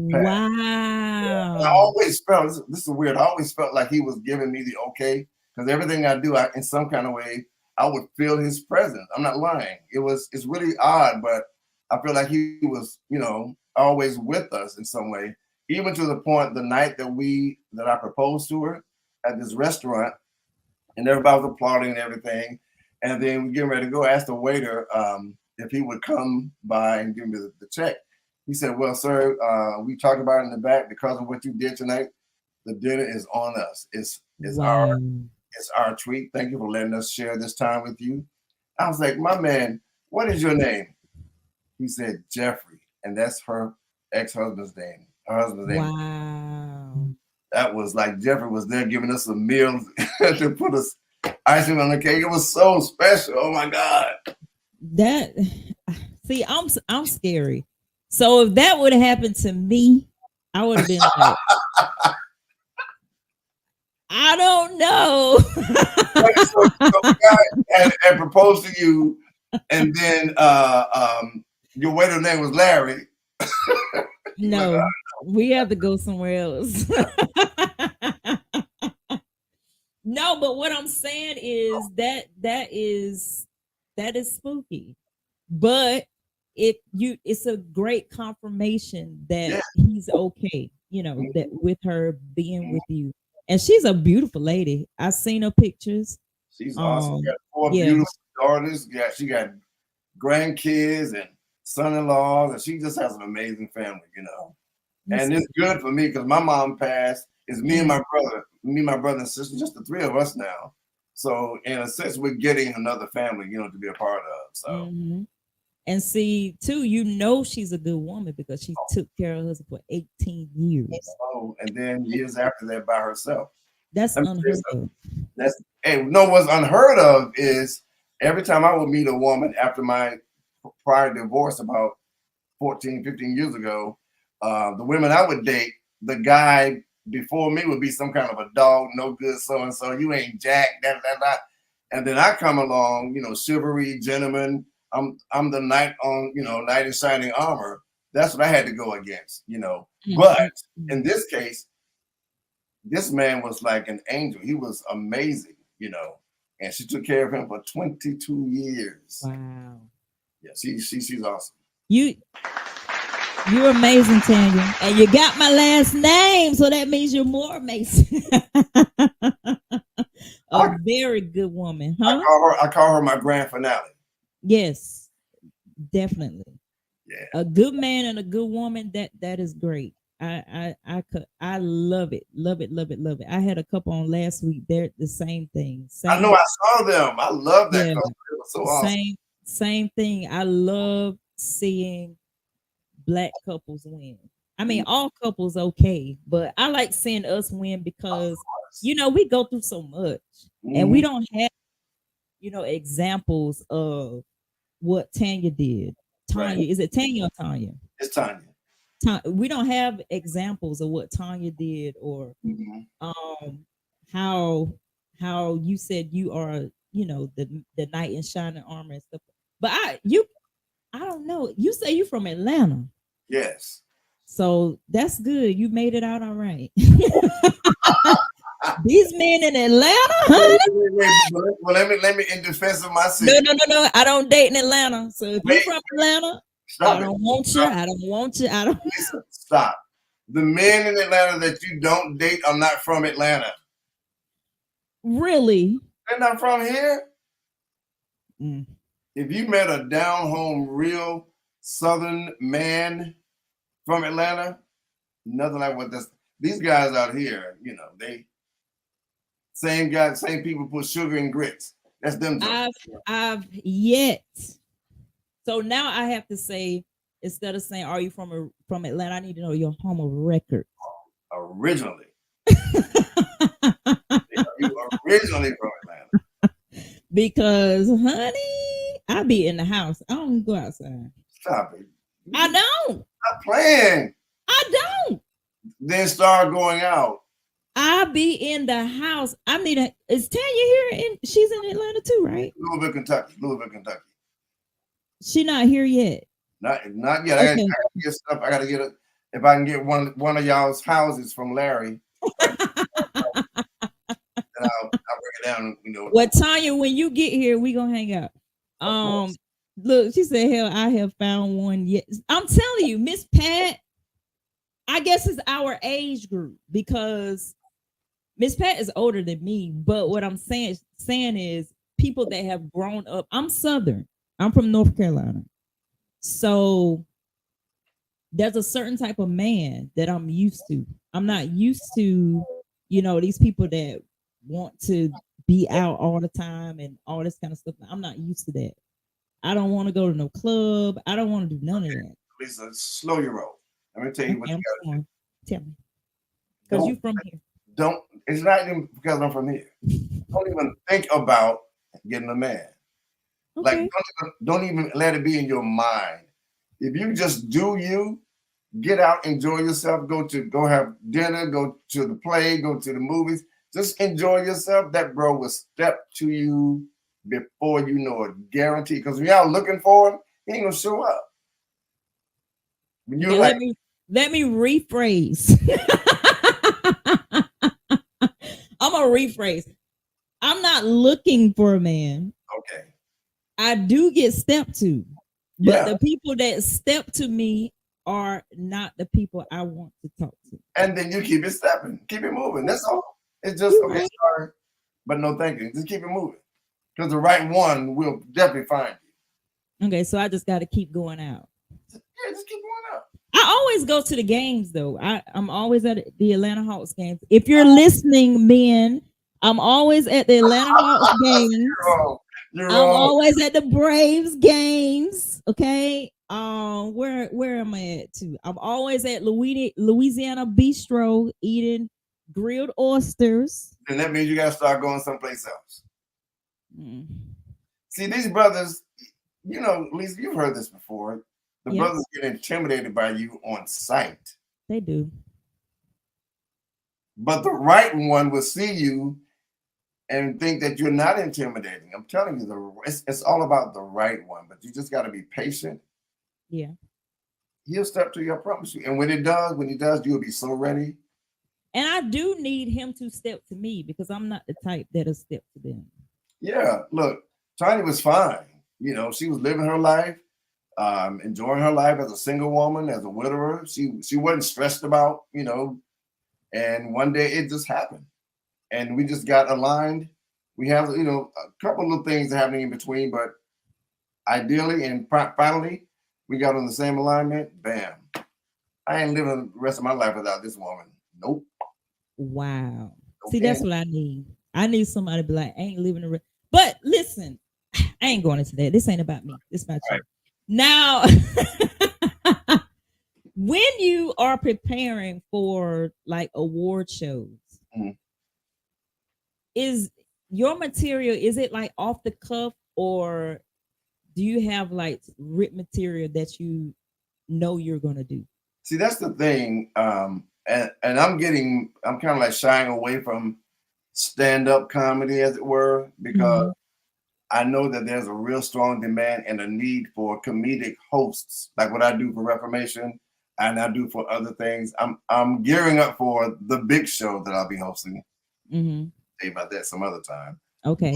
Wow. Yeah. I always felt this is weird. I always felt like he was giving me the okay because everything I do, in some kind of way, I would feel his presence. I'm not lying. It's really odd, but I feel like he was, always with us in some way. Even to the point the night that I proposed to her at this restaurant, and everybody was applauding and everything. And then we getting ready to go. Ask the waiter if he would come by and give me the check. He said, "Well, sir, we talked about it in the back because of what you did tonight. The dinner is on us. It's our treat. Thank you for letting us share this time with you." I was like, "My man, what is your name?" He said, "Jeffrey," and that's her ex-husband's name. Her husband's name. Wow. That was like Jeffrey was there giving us some meals to put us icing on the cake. It was so special. Oh my God. See, I'm scary. So if that would have happened to me, I would have been like, I don't know. so guy had proposed to you, and then your waiter name was Larry. No, we have to go somewhere else. No, but what I'm saying is that is spooky. But it's a great confirmation that he's okay, that with her being with you. And she's a beautiful lady. I've seen her pictures. She's awesome. She got 4 beautiful daughters. Yeah, she got grandkids and son-in-laws, and she just has an amazing family, And it's good for me because my mom passed. It's me and my brother and sister, just the 3 of us now. So in a sense, we're getting another family, to be a part of. So and see too, she's a good woman because she took care of her husband for 18 years. Oh, and then years after that by herself. That's unheard of. What's unheard of is every time I would meet a woman after my prior divorce about 14, 15 years ago, the women I would date, the guy before me would be some kind of a dog, no good, so and so. You ain't Jack, that. And then I come along, chivalry, gentleman. I'm the knight on, knight in shining armor. That's what I had to go against, But in this case, this man was like an angel. He was amazing, and she took care of him for 22 years. Wow. Yeah, she's awesome. You're amazing, Tanya. And you got my last name, so that means you're more amazing. A very good woman, huh? I call her my grand finale. Yes, definitely. Yeah. A good man and a good woman, that is great. I love it. Love it, love it, love it. I had a couple on last week. They're the same thing. I know, I saw them. I love that couple. It was so awesome. Same thing. I love seeing Black couples win. I mean, all couples okay, but I like seeing us win because we go through so much, and we don't have examples of what Tanya did. Tanya, is it Tanya or Tanya? It's Tanya. We don't have examples of what Tanya did, or how you said you are, the knight in shining armor and stuff. But I don't know. You say you from Atlanta. Yes. So that's good. You made it out all right. These men in Atlanta, honey? Well, let me in defense of myself. No. I don't date in Atlanta. So if you're from Atlanta, I don't want you. Listen, stop. The men in Atlanta that you don't date are not from Atlanta. Really? They're not from here. If you met a down home, real Southern man from Atlanta, nothing like what these guys out here, they same people put sugar in grits. That's them. I've yet. So now I have to say, instead of saying, "Are you from Atlanta?" I need to know your home of record. Originally. You originally from Atlanta. Because, honey, I be in the house. I don't go outside. Stop it. I don't. Stop playing. I don't. Then start going out. I be in the house. Is Tanya here? She's in Atlanta too, right? Louisville, Kentucky. She not here yet. Not yet. Okay. I gotta get stuff. I gotta get it. If I can get one of y'all's houses from Larry, then I'll break it down. Well, Tanya, when you get here, we gonna hang out. Look, she said, "Hell, I have found one yet." I'm telling you, Miss Pat. I guess it's our age group because Miss Pat is older than me. But what I'm saying is people that have grown up. I'm Southern. I'm from North Carolina. So there's a certain type of man that I'm used to. I'm not used to, these people that want to be out all the time and all this kind of stuff. I'm not used to that. I don't want to go to no club. I don't want to do none of that. Lisa, slow your roll. Let me tell you what you got to do. Tell me. Because you're from here. It's not even because I'm from here. Don't even think about getting a man. Okay. Like, don't even let it be in your mind. If you just do you, get out, enjoy yourself, go have dinner, go to the play, go to the movies, just enjoy yourself. That bro will step to you before you know it, guaranteed. Because when y'all looking for him, he ain't gonna show up. When you're let me rephrase. I'm gonna rephrase. I'm not looking for a man. Okay. I do get stepped to, but the people that step to me are not the people I want to talk to. And then you keep it stepping, keep it moving. That's all. It's just okay, sorry, but no thank you. Just keep it moving. Because the right one will definitely find you. Okay, so I just got to keep going out. Yeah, just keep going out. I always go to the games though. I'm always at the Atlanta Hawks games. If you're listening, men, I'm always at the Atlanta Hawks games. You're I'm always at the Braves games. Okay. Where am I at too? I'm always at Louisiana Bistro eating grilled oysters. And that means you gotta start going someplace else. See, these brothers, Lisa, you've heard this before. The Yeah, brothers get intimidated by you on sight, they do. but the right one will see you and think that you're not intimidating. I'm telling you, it's all about the right one, but you just got to be patient. Yeah. He'll step to you, I promise you. And when he does, you'll be so ready. And I do need him to step to me because I'm not the type that'll step to them. Yeah, look, Tiny was fine. She was living her life, enjoying her life as a single woman, as a widower. She wasn't stressed about, and one day it just happened. And we just got aligned. We have, a couple of things happening in between, but ideally and finally, we got on the same alignment. Bam. I ain't living the rest of my life without this woman. Nope. Wow. See, Okay. that's what I need. I need somebody to be like, I ain't living the rest. But listen, I ain't going into that. This ain't about me. This about you. Right. Now, when you are preparing for like award shows, Mhm. is your material, is it like off the cuff, or do you have like written material that you know you're gonna do? See, that's the thing. And I'm kind of like shying away from stand-up comedy, as it were, because Mhm. I know that there's a real strong demand and a need for comedic hosts, like what I do for Reformation and I do for other things. I'm gearing up for the big show that I'll be hosting. Mhm. Say about that some other time. Okay.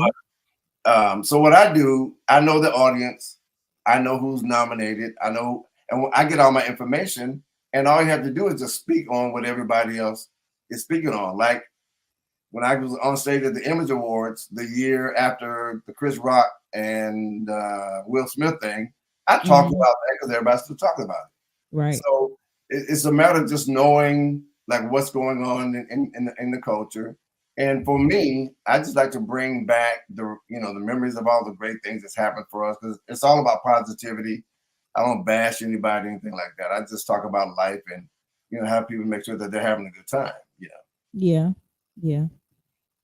So what I do, I know the audience, I know who's nominated, I know, and I get all my information, and all you have to do is just speak on what everybody else is speaking on. Like when I was on stage at the Image Awards the year after the Chris Rock and Will Smith thing, I talked Mhm. about that because everybody's still talking about it. Right. So it's a matter of just knowing like what's going on in the culture. And for me, I just like to bring back the memories of all the great things that's happened for us because it's all about positivity. I don't bash anybody, anything like that. I just talk about life and have people make sure that they're having a good time. Yeah. Yeah.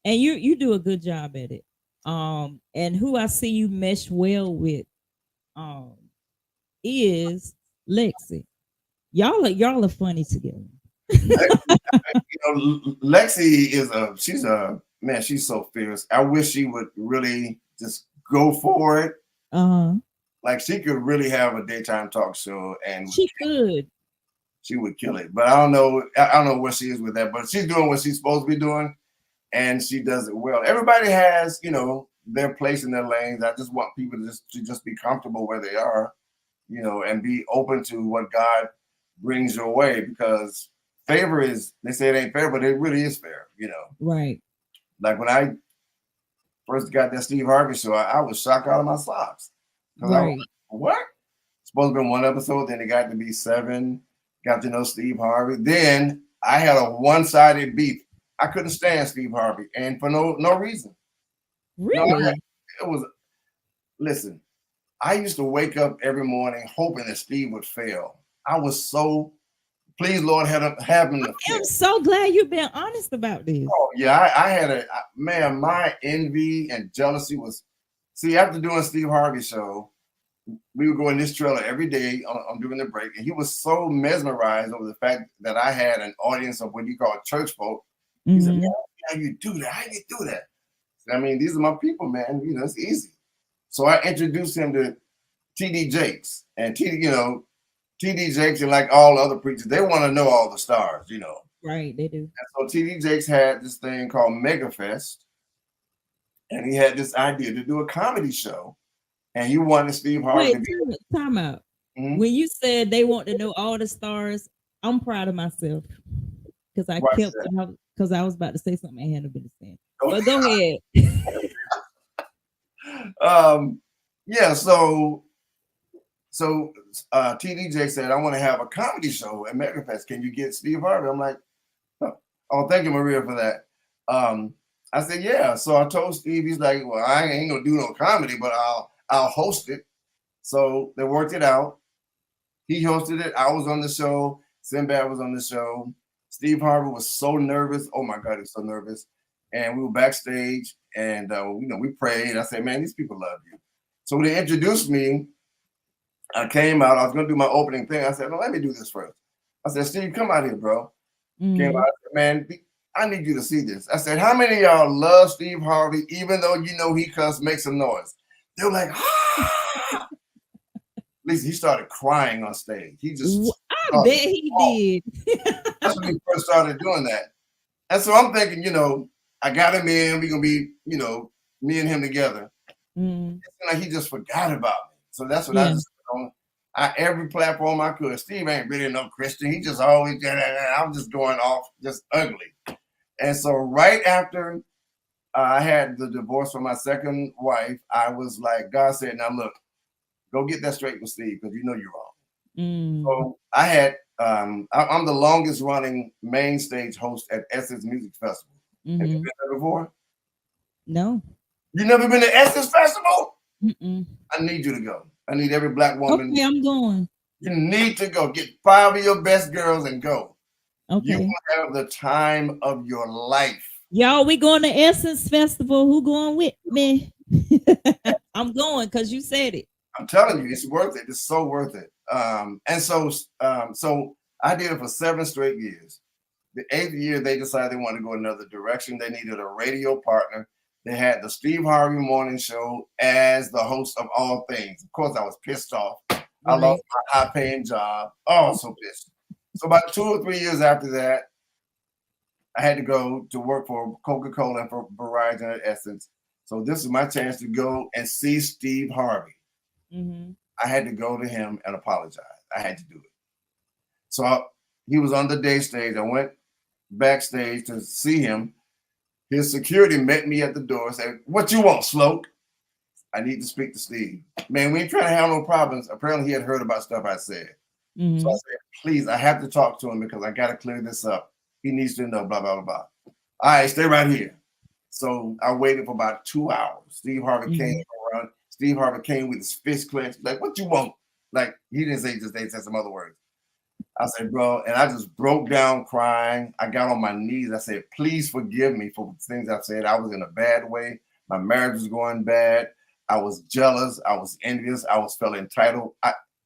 And you do a good job at it. And who I see you mesh well with um is Lexi. Y'all are funny together. Lexi she's a man. She's so fierce. I wish she would really just go for it. Uh-huh. Like she could really have a daytime talk show and She could. she would kill it. But I don't know. I don't know where she is with that. But she's doing what she's supposed to be doing, and she does it well. Everybody has their place in their lanes. I just want people to just be comfortable where they are, and be open to what God brings your way because favor is, they say it ain't fair, but it really is fair. Right. Like when I first got that Steve Harvey show, I was shocked out of my socks. Because I was Right. like, what? Supposed to be one episode, then it got to be 7, got to know Steve Harvey. Then I had a one-sided beef. I couldn't stand Steve Harvey, and for no reason. No, Really? it was, listen, I used to wake up every morning hoping that Steve would fail. I was so, please, Lord, have him to fail. I'm so glad you've been honest about this. Oh, yeah, I had man, my envy and jealousy was, see, after doing Steve Harvey show, we would go in this trailer every day on during the break, and he was so mesmerized over the fact that I had an audience of what you call church folk. He said, man, Mhm. how you do that? How you do that? I mean, these are my people, man. It's easy. So I introduced him to TD Jakes, and TD Jakes and like all other preachers, they want to know all the stars. Right, they do. And so TD Jakes had this thing called MegaFest, and he had this idea to do a comedy show, and he wanted Steve Harvey Wait, to be. time out. Mhm. When you said they want to know all the stars, I'm proud of myself because I Watch kept because I was about to say something I hadn't been saying. that. But go ahead. Yeah, so TDJ said, I want to have a comedy show at MegaFest. Can you get Steve Harvey? I'm like, oh, thank you, Maria, for that. I said, yeah. So I told Steve, he's like, well, I ain't gonna do no comedy, but I'll host it. So they worked it out. He hosted it. I was on the show. Sinbad was on the show. Steve Harvey was so nervous. Oh my God, he was so nervous. And we were backstage, and we prayed. I said, man, these people love you. So when they introduced me, I came out. I was gonna do my opening thing. I said, "No, let me do this first." I said, "Steve, come out here, bro." Came out. I said, "Man, I need you to see this." I said, "How many of y'all love Steve Harvey, even though you know he cuss, makes some noise?" They were like, "Ah!" Lisa, he started crying on stage. He just, I bet he did. That's when he first started doing that. And so I'm thinking, I got him in. We're gonna be, me and him together. It's like he just forgot about me. So that's what I just on every platform I could. Steve ain't really no Christian. He just always, I'm just going off, just ugly. And so right after I had the divorce from my second wife, I was like, God said, now look, go get that straight with Steve because you know you're wrong. So I had, I'm the longest running main stage host at Essence Music Festival. Have you been there before? No. You never been to Essence Festival? I need you to go. I need every Black woman. Okay, I'm going. You need to go. Get 5 of your best girls and go. Okay. You will have the time of your life. Y'all, we going to Essence Festival. Who going with me? I'm going because you said it. I'm telling you, it's worth it. It's so worth it. And so I did it for 7 straight years. The 8th year, they decided they wanted to go another direction. They needed a radio partner. They had the Steve Harvey Morning Show as the host of all things. Of course, I was pissed off. I lost my high-paying job. Oh, so pissed. So about 2 or 3 years after that, I had to go to work for Coca-Cola and for Verizon at Essence. So this is my chance to go and see Steve Harvey. I had to go to him and apologize. I had to do it. So he was on the day stage. I went backstage to see him. His security met me at the door and said, "What you want, Sloke?" I need to speak to Steve. Man, we ain't trying to have no problems. Apparently he had heard about stuff I said. So I said, "Please, I have to talk to him because I got to clear this up. He needs to know, blah, blah, blah, blah." All right, stay right here. So I waited for about 2 hours. Steve Harvey came around. Steve Harvey came with his fist clenched. Like, "What you want?" Like, he didn't say just, they said some other words. I said, "Bro," and I just broke down crying. I got on my knees. I said, "Please forgive me for things I've said. I was in a bad way. My marriage was going bad. I was jealous. I was envious. I was felt entitled."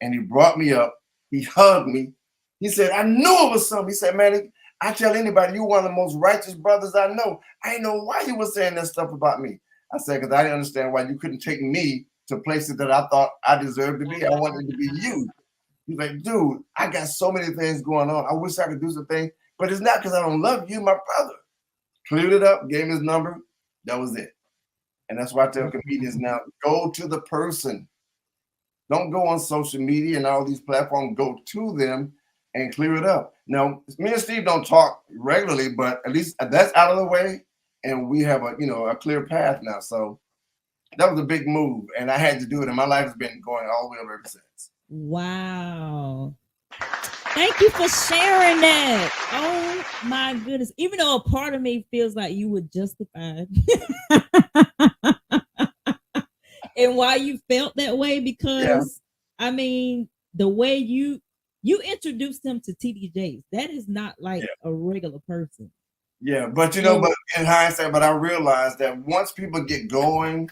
And he brought me up. He hugged me. He said, "I knew it was something." He said, "Man, I tell anybody, you're one of the most righteous brothers I know. I didn't know why you were saying that stuff about me." I said, "Because I didn't understand why you couldn't take me to places that I thought I deserved to be. I wanted to be you." He's like, "Dude, I got so many things going on. I wish I could do something, but it's not because I don't love you, my brother." Cleared it up, gave him his number. That was it. And that's why I tell comedians now, go to the person. Don't go on social media and all these platforms. Go to them and clear it up. Now, me and Steve don't talk regularly, but at least that's out of the way. And we have a clear path now. So that was a big move. And I had to do it. And my life has been going all the way up ever since. Wow. Thank you for sharing that. Oh my goodness. Even though a part of me feels like you were justified and why you felt that way, because I mean, the way you introduced him to TD Jakes, that is not like a regular person. Yeah, but but in hindsight, but I realized that once people get going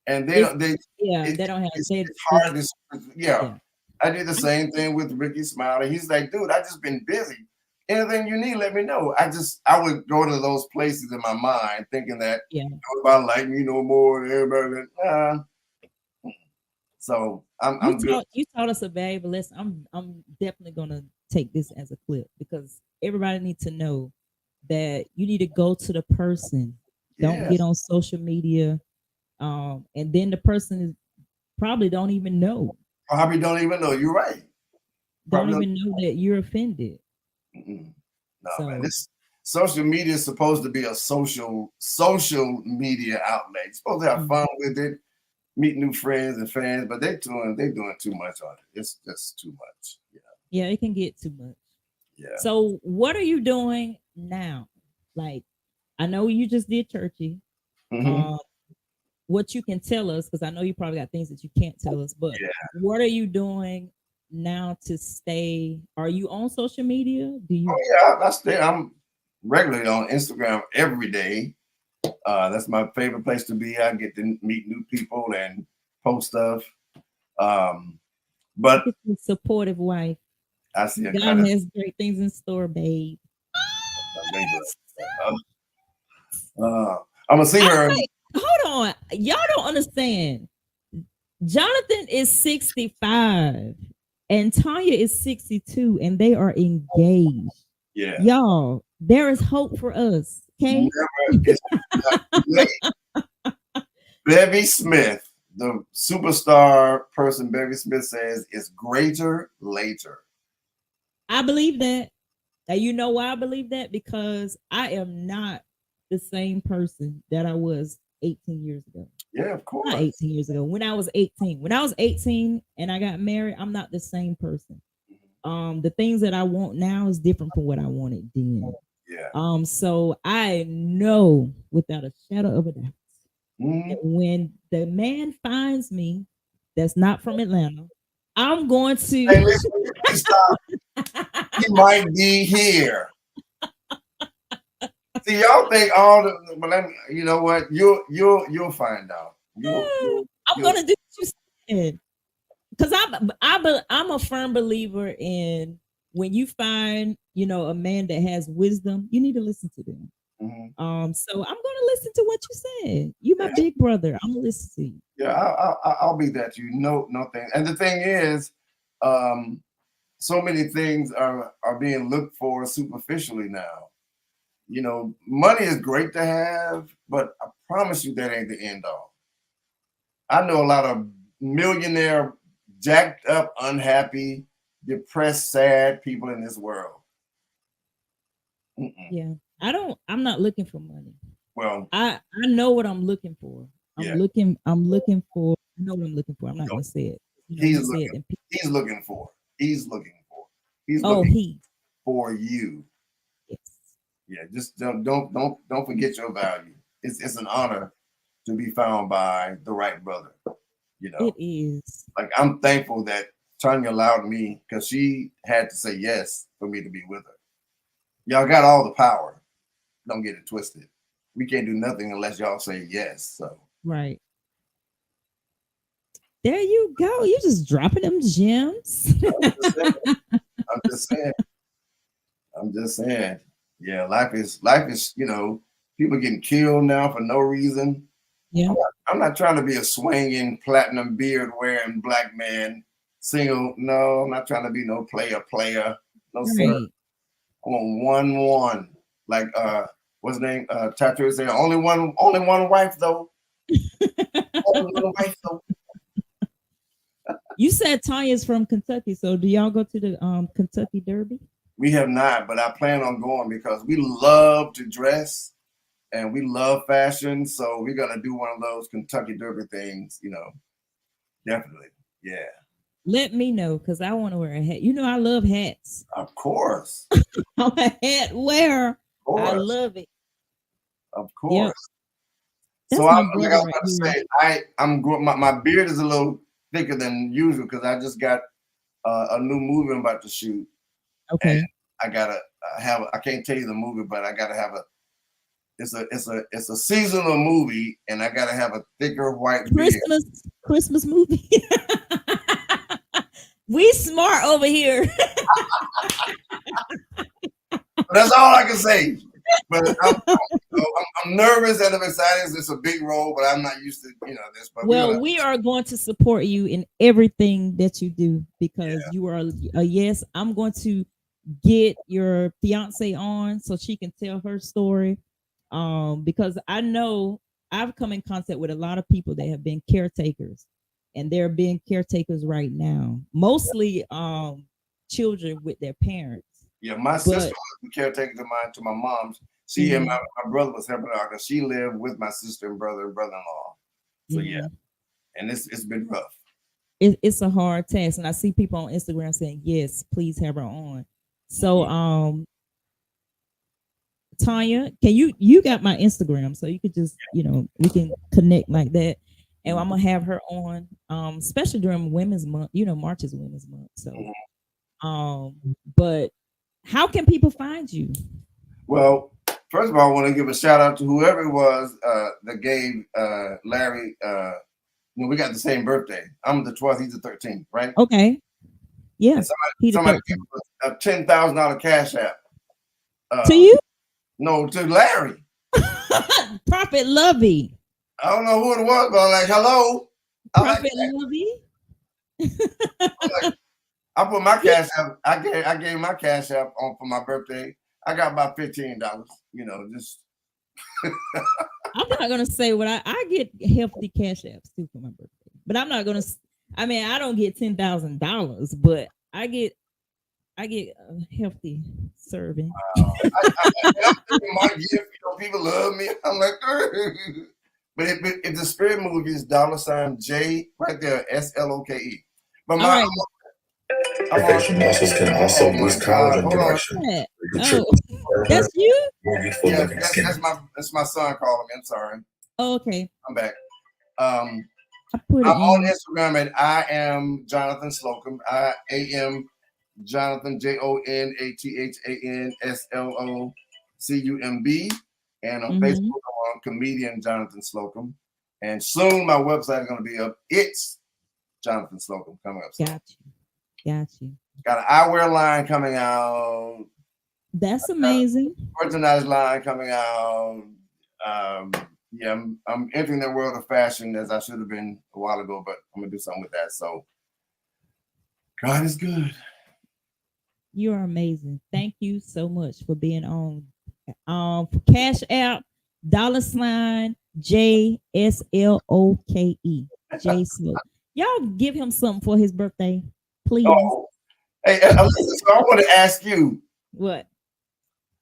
and they don't have it's hard to I did the same thing with Ricky Smiley. He's like, "Dude, I just been busy. Anything you need, let me know." I would go to those places in my mind thinking that nobody like me no more than everybody. So I'm good. You taught us a valuable lesson. I'm definitely gonna take this as a clip because everybody needs to know that you need to go to the person. Don't get on social media. And then the person is probably don't even know. Probably don't even know. You're right. Don't even know that you're offended. No, man. This social media is supposed to be a social media outlet. You're supposed to have fun with it, meet new friends and fans, but they're doing too much on it. It's just too much. Yeah, it can get too much. Yeah. So what are you doing now? Like, I know you just did Churchy. What you can tell us, because I know you probably got things that you can't tell us, but what are you doing now to stay? Are you on social media? Do you? Oh, yeah, I'm regularly on Instagram every day. That's my favorite place to be. I get to meet new people and post stuff. But supportive wife. I see a God kind of has great things in store, babe. I'm gonna see her. Hold on, y'all don't understand. Jonathan is 65 and Tanya is 62, and they are engaged. Yeah, Y'all, there is hope for us. Okay. Bevy Smith, the superstar person, Bevy Smith says it's greater later. I believe that. And you know why I believe that? Because I am not the same person that I was 18 years ago. Yeah, of course. Not 18 years ago. When I was 18. When I was 18 and I got married, I'm not the same person. The things that I want now is different from what I wanted then. Yeah. So I know without a shadow of a doubt that when the man finds me that's not from Atlanta, I'm going to Hey, listen, stop. He might be here. See, y'all think all the, but let me, you know what? You'll find out. I'm gonna do what you said. Because I'm a firm believer in when you find, you know, a man that has wisdom, you need to listen to them. So I'm gonna listen to what you said. You my big brother. I'm gonna listen to you. Yeah, I'll be that to you. No thing. And the thing is, so many things are being looked for superficially now. You know, money is great to have, but I promise you that ain't the end all. I know a lot of millionaire, jacked up, unhappy, depressed, sad people in this world. Yeah, I'm not looking for money. Well, I know what I'm looking for. I'm looking for. I know what I'm looking for. I'm not gonna say it. He's looking for you. Yes. Yeah, just don't forget your value. It's an honor to be found by the right brother. You know, it is. Like, I'm thankful that Tanya allowed me, because she had to say yes for me to be with her. Y'all got all the power. Don't get it twisted. We can't do nothing unless y'all say yes. So right. There you go. You just dropping them gems. I'm just saying. Yeah, life is, you know, people getting killed now for no reason. Yeah. I'm not trying to be a swinging, platinum beard wearing black man, single. No, I'm not trying to be no player. No, sir. I want one. Like what's his name? Tattoo saying only one wife though. Only one wife though. You said Tanya's from Kentucky, so do y'all go to the Kentucky Derby? We have not, but I plan on going because we love to dress and we love fashion. So we're gonna do one of those Kentucky Derby things, you know. Definitely. Yeah. Let me know, because I want to wear a hat. You know, I love hats. Of course. I'm a hat wearer. I love it. Of course. Yep. So I'm like I was about to say, I'm my beard is a little thicker than usual because I just got a new movie I'm about to shoot. Okay. And I gotta have. I can't tell you the movie, but I gotta have a. It's a seasonal movie, and I gotta have a thicker white Christmas movie. We smart over here. That's all I can say. But I'm nervous and I'm excited. It's a big role, but I'm not used to this. But we are going to support you in everything that you do because you are a yes. I'm going to get your fiance on so she can tell her story. Because I know I've come in contact with a lot of people that have been caretakers, and they're being caretakers right now. Mostly children with their parents. Yeah, my sister was the caretaker to my mom's. She and my brother was helping her because she lived with my sister and brother-in-law. So yeah, and it's been rough. It's a hard task, and I see people on Instagram saying, "Yes, please have her on." So, Tanya, can you got my Instagram, so you could just we can connect like that, and I'm gonna have her on, especially during Women's Month. March is Women's Month, so but how can people find you? Well, first of all, I want to give a shout out to whoever it was that gave Larry we got the same birthday. I'm the 12th, he's the 13th, right? Okay. Yeah. And somebody gave us a $10,000 cash app. To you? No, to Larry. Prophet Lovey. I don't know who it was, but I'm like, hello. Prophet Lovey. I put my cash app. I gave my cash app on for my birthday. I got about $15. Just. I'm not gonna say what I get hefty cash apps too for my birthday, but I'm not gonna. I mean, I don't get $10,000, but I get a hefty serving. Wow. My gift, people love me. I'm like, but if the spirit movie is $J right there, SLOKE. But my facial muscles can also boost collagen production. That's you? Yeah, that's my son calling me. I'm sorry. Oh, okay. I'm back. I'm on Instagram at I am Jonathan Slocumb. I am Jonathan JONATHAN SLOCUMB, and on Facebook I'm on comedian Jonathan Slocumb. And soon my website is going to be up. It's Jonathan Slocumb coming up. Got you. Got an eyewear line coming out. That's amazing. Merchandise line coming out. Yeah, I'm entering the world of fashion as I should have been a while ago, but I'm gonna do something with that. So God is good. You are amazing. Thank you so much for being on. For Cash App, $JSLOKE. J Sloke. Y'all give him something for his birthday, please. Oh. Hey, so I want to ask you. What?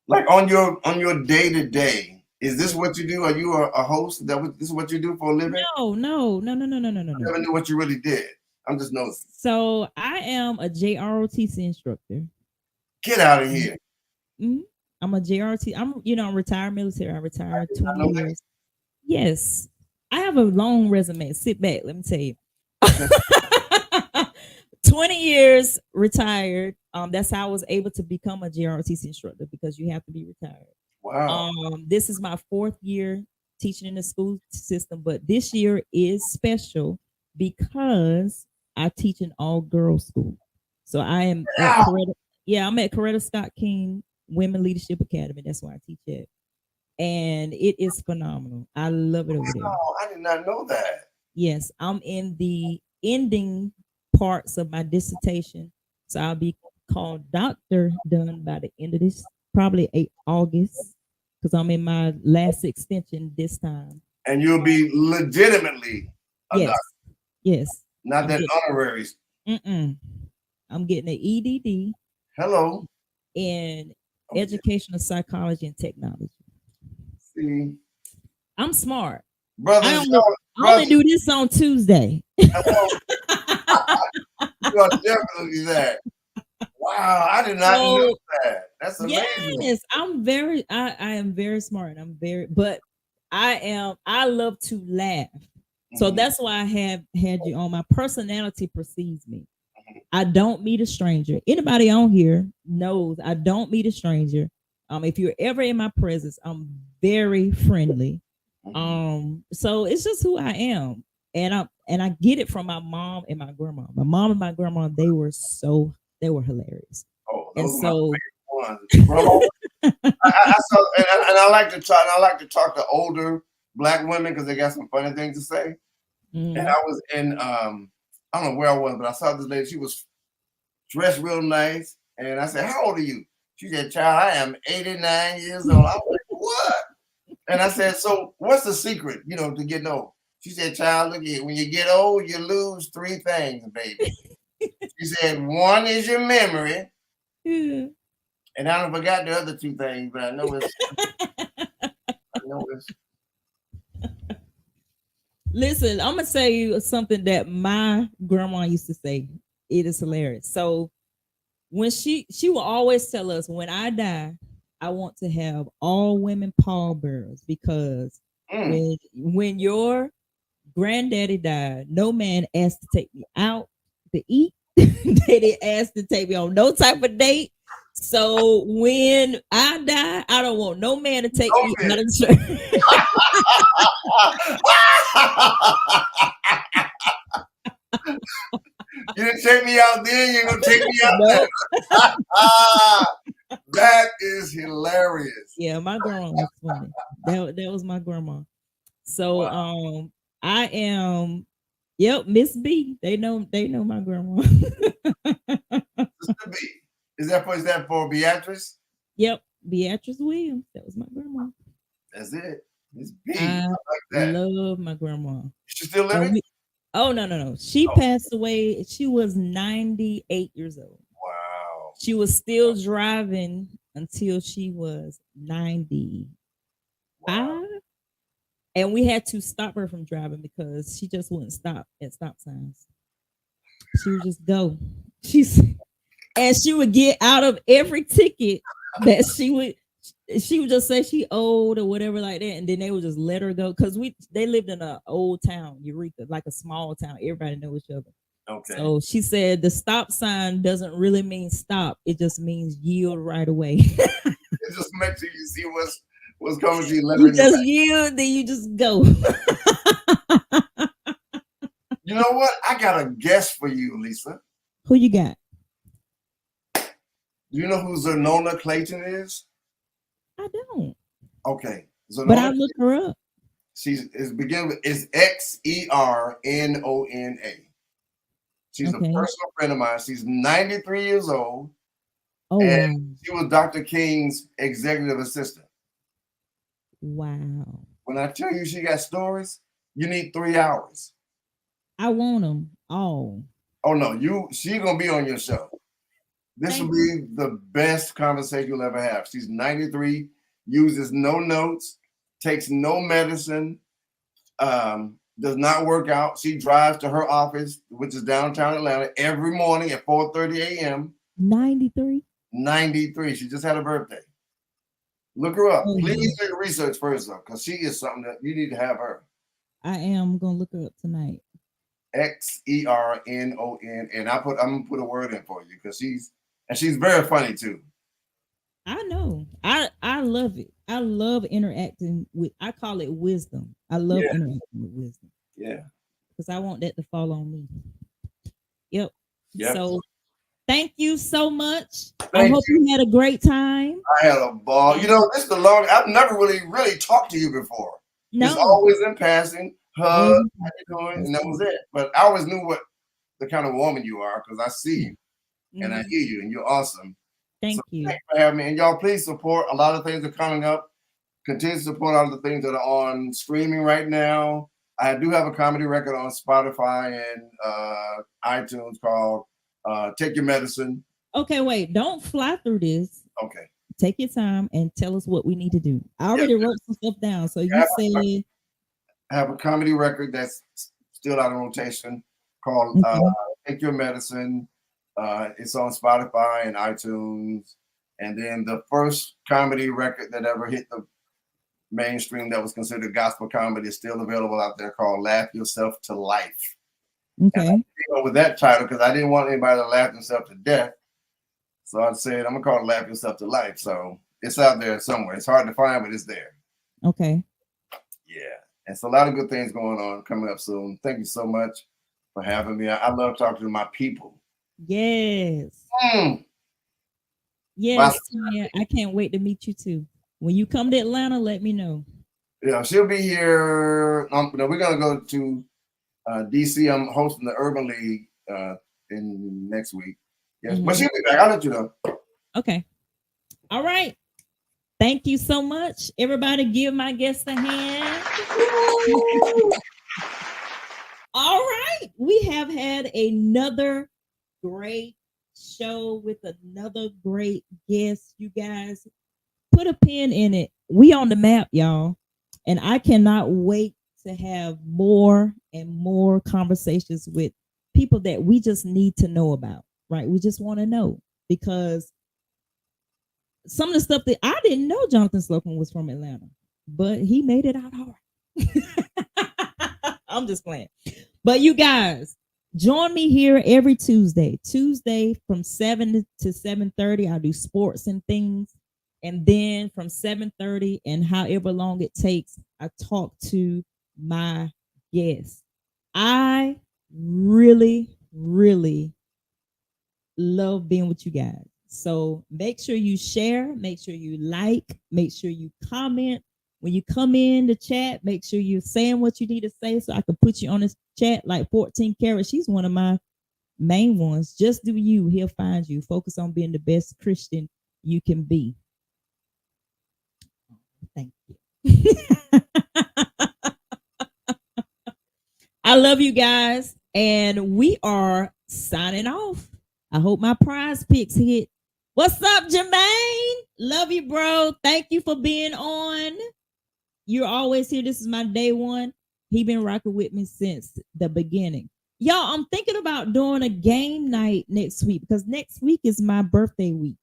Like on your day-to-day, is this what you do? Are you a host? This is what you do for a living? No. I never knew what you really did. I'm just nosy. So I am a JROTC instructor. Get out of here. Mm-hmm. I'm a JRT. I'm retired military. I retired 20 years. Yes. I have a long resume. Sit back. Let me tell you. 20 years retired. That's how I was able to become a JROTC instructor, because you have to be retired. Wow. This is my 4th year teaching in the school system, but this year is special because I teach an all-girls school. So I am I'm at Coretta Scott King Women Leadership Academy. That's why I teach it. And it is phenomenal. I love it over there. Oh, I did not know that. Yes, I'm in the ending parts of my dissertation. So I'll be called doctor done by the end of this, probably August, because I'm in my last extension this time. And you'll be legitimately a doctor. Yes. Not that honoraries. I'm getting an EDD. Hello. In educational psychology and technology. See, I'm smart. Brother, I only do this on Tuesday. You are definitely that. Wow, I did not know that. That's amazing. Yes, I am very smart. I love to laugh. So that's why I have had you on. My personality precedes me. I don't meet a stranger. Anybody on here knows I don't meet a stranger. If you're ever in my presence, I'm very friendly. So it's just who I am. And I get it from my mom and my grandma. My mom and my grandma, they were hilarious. Oh, and those so are my ones. I saw, and I like to talk. I like to talk to older Black women because they got some funny things to say. And I was in I don't know where I was, but I saw this lady. She was dressed real nice, and I said, "How old are you?" She said, "Child, I am 89 years old." I was like, "What?" And I said, "So what's the secret, to getting old?" She said, "Child, look at when you get old, you lose 3 things, baby." She said, "One is your memory." And I don't forgot the other 2 things, but I know it's. Listen, I'm gonna tell you something that my grandma used to say. It is hilarious. So when she will always tell us, when I die, I want to have all women pallbearers, because when your granddaddy died, no man asked to take me out to eat. They didn't ask to take me on no type of date. So when I die, I don't want no man to take me out of church. You didn't take me out then, you ain't gonna take me out Nope. now. That is hilarious. Yeah, my grandma was funny. That was my grandma. So Wow. I am yep, Miss B. They know my grandma. Sister B. Is that for Beatrice? Yep, Beatrice Williams. That was my grandma. That's it. Miss B. I I like that. love my grandma. She's still And living? oh no. She Oh, passed away. She was 98 years old. wow. She was still driving until she was 95. Wow. And we had to stop her from driving because she just wouldn't stop at stop signs. She would just go. She would get out of every ticket that she would just say she owed or whatever like that, and then they would just let her go because they lived in an old town, Eureka, like a small town. Everybody knew each other. Okay. So she said the stop sign doesn't really mean stop; it just means yield right away. It just makes you see what's coming to you. You just yield, then you just go. You know what? I got a guess for you, Lisa. Who you got? Do you know who Zernona Clayton is? I don't. Okay. Zernona, But I look her up. It's Xerna. She's Okay. a personal friend of mine. She's 93 years old. Oh and wow. she was Dr. King's executive assistant. Wow. When I tell you she got stories, you need 3 hours. I want them all. Oh no, she's gonna be on your show. This will be the best conversation you'll ever have. She's 93, uses no notes, takes no medicine, does not work out. She drives to her office, which is downtown Atlanta, every morning at 4:30 a.m. 93. 93. She just had a birthday. Look her up. Oh, Please yeah. do your research first, though, because she is something that you need to have her. I am gonna look her up tonight. Xernon, and I'm gonna put a word in for you because she's very funny too. I know. I love it. I love interacting with. I call it wisdom. I love interacting with wisdom. Yeah. Because I want that to fall on me. Yep. Yep. So thank you so much. I Thank hope you had a great time. I had a ball. You know, this is the long. I've never really talked to you before. No. It's always in passing. Hug, Always- how you doing? And that was it. But I always knew what the kind of woman you are because I see you and I hear you, and you're awesome. Thank you. Thanks for having me. And y'all, please support. A lot of things are coming up. Continue to support all the things that are on streaming right now. I do have a comedy record on Spotify and iTunes called Take Your Medicine. Okay, wait. Don't fly through this. Okay. Take your time and tell us what we need to do. I already wrote some stuff down. So you said I have a comedy record that's still out of rotation called Take Your Medicine. It's on Spotify and iTunes. And then the first comedy record that ever hit the mainstream that was considered gospel comedy is still available out there called Laugh Yourself to Life. Okay. And I with that title because I didn't want anybody to laugh themselves to death. So I said, I'm going to call it Laugh Yourself to Life. So it's out there somewhere. It's hard to find, but it's there. Okay. Yeah. And so a lot of good things going on coming up soon. Thank you so much for having me. I love talking to my people. Yes. Mm. Yes, Tanya, I can't wait to meet you too. When you come to Atlanta, let me know. Yeah, she'll be here. We're gonna go to DC. I'm hosting the Urban League in next week. Yes, but she'll be back. I'll let you know. Okay. All right. Thank you so much. Everybody give my guest a hand. All right. We have had another great show with another great guest. You guys put a pin in it. We on the map, y'all. And I cannot wait to have more and more conversations with people that we just need to know about, right? We just want to know because some of the stuff that I didn't know Jonathan Slocumb was from Atlanta, but he made it out all right. I'm just playing. But you guys, join me here every Tuesday. Tuesday from 7 to 7:30, I do sports and things. And then from 7:30 and however long it takes, I talk to my guests. I really, really love being with you guys. So make sure you share, make sure you like, make sure you comment. When you come in the chat, make sure you're saying what you need to say so I can put you on this chat like 14 Carats. She's one of my main ones. Just do you, he'll find you. Focus on being the best Christian you can be. Thank you. I love you guys, and we are signing off. I hope my prize picks hit. What's up, Jermaine? Love you, bro. Thank you for being on. You're always here. This is my day one. He been rocking with me since the beginning. Y'all, I'm thinking about doing a game night next week because next week is my birthday week.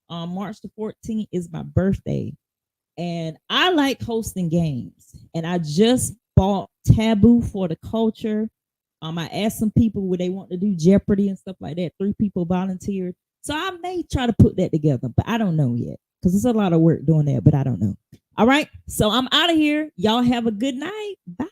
March the 14th is my birthday. And I like hosting games. And I just bought Taboo for the Culture. I asked some people would they want to do Jeopardy and stuff like that. 3 people volunteered. So I may try to put that together, but I don't know yet because it's a lot of work doing that, but I don't know. All right. So I'm out of here. Y'all have a good night. Bye.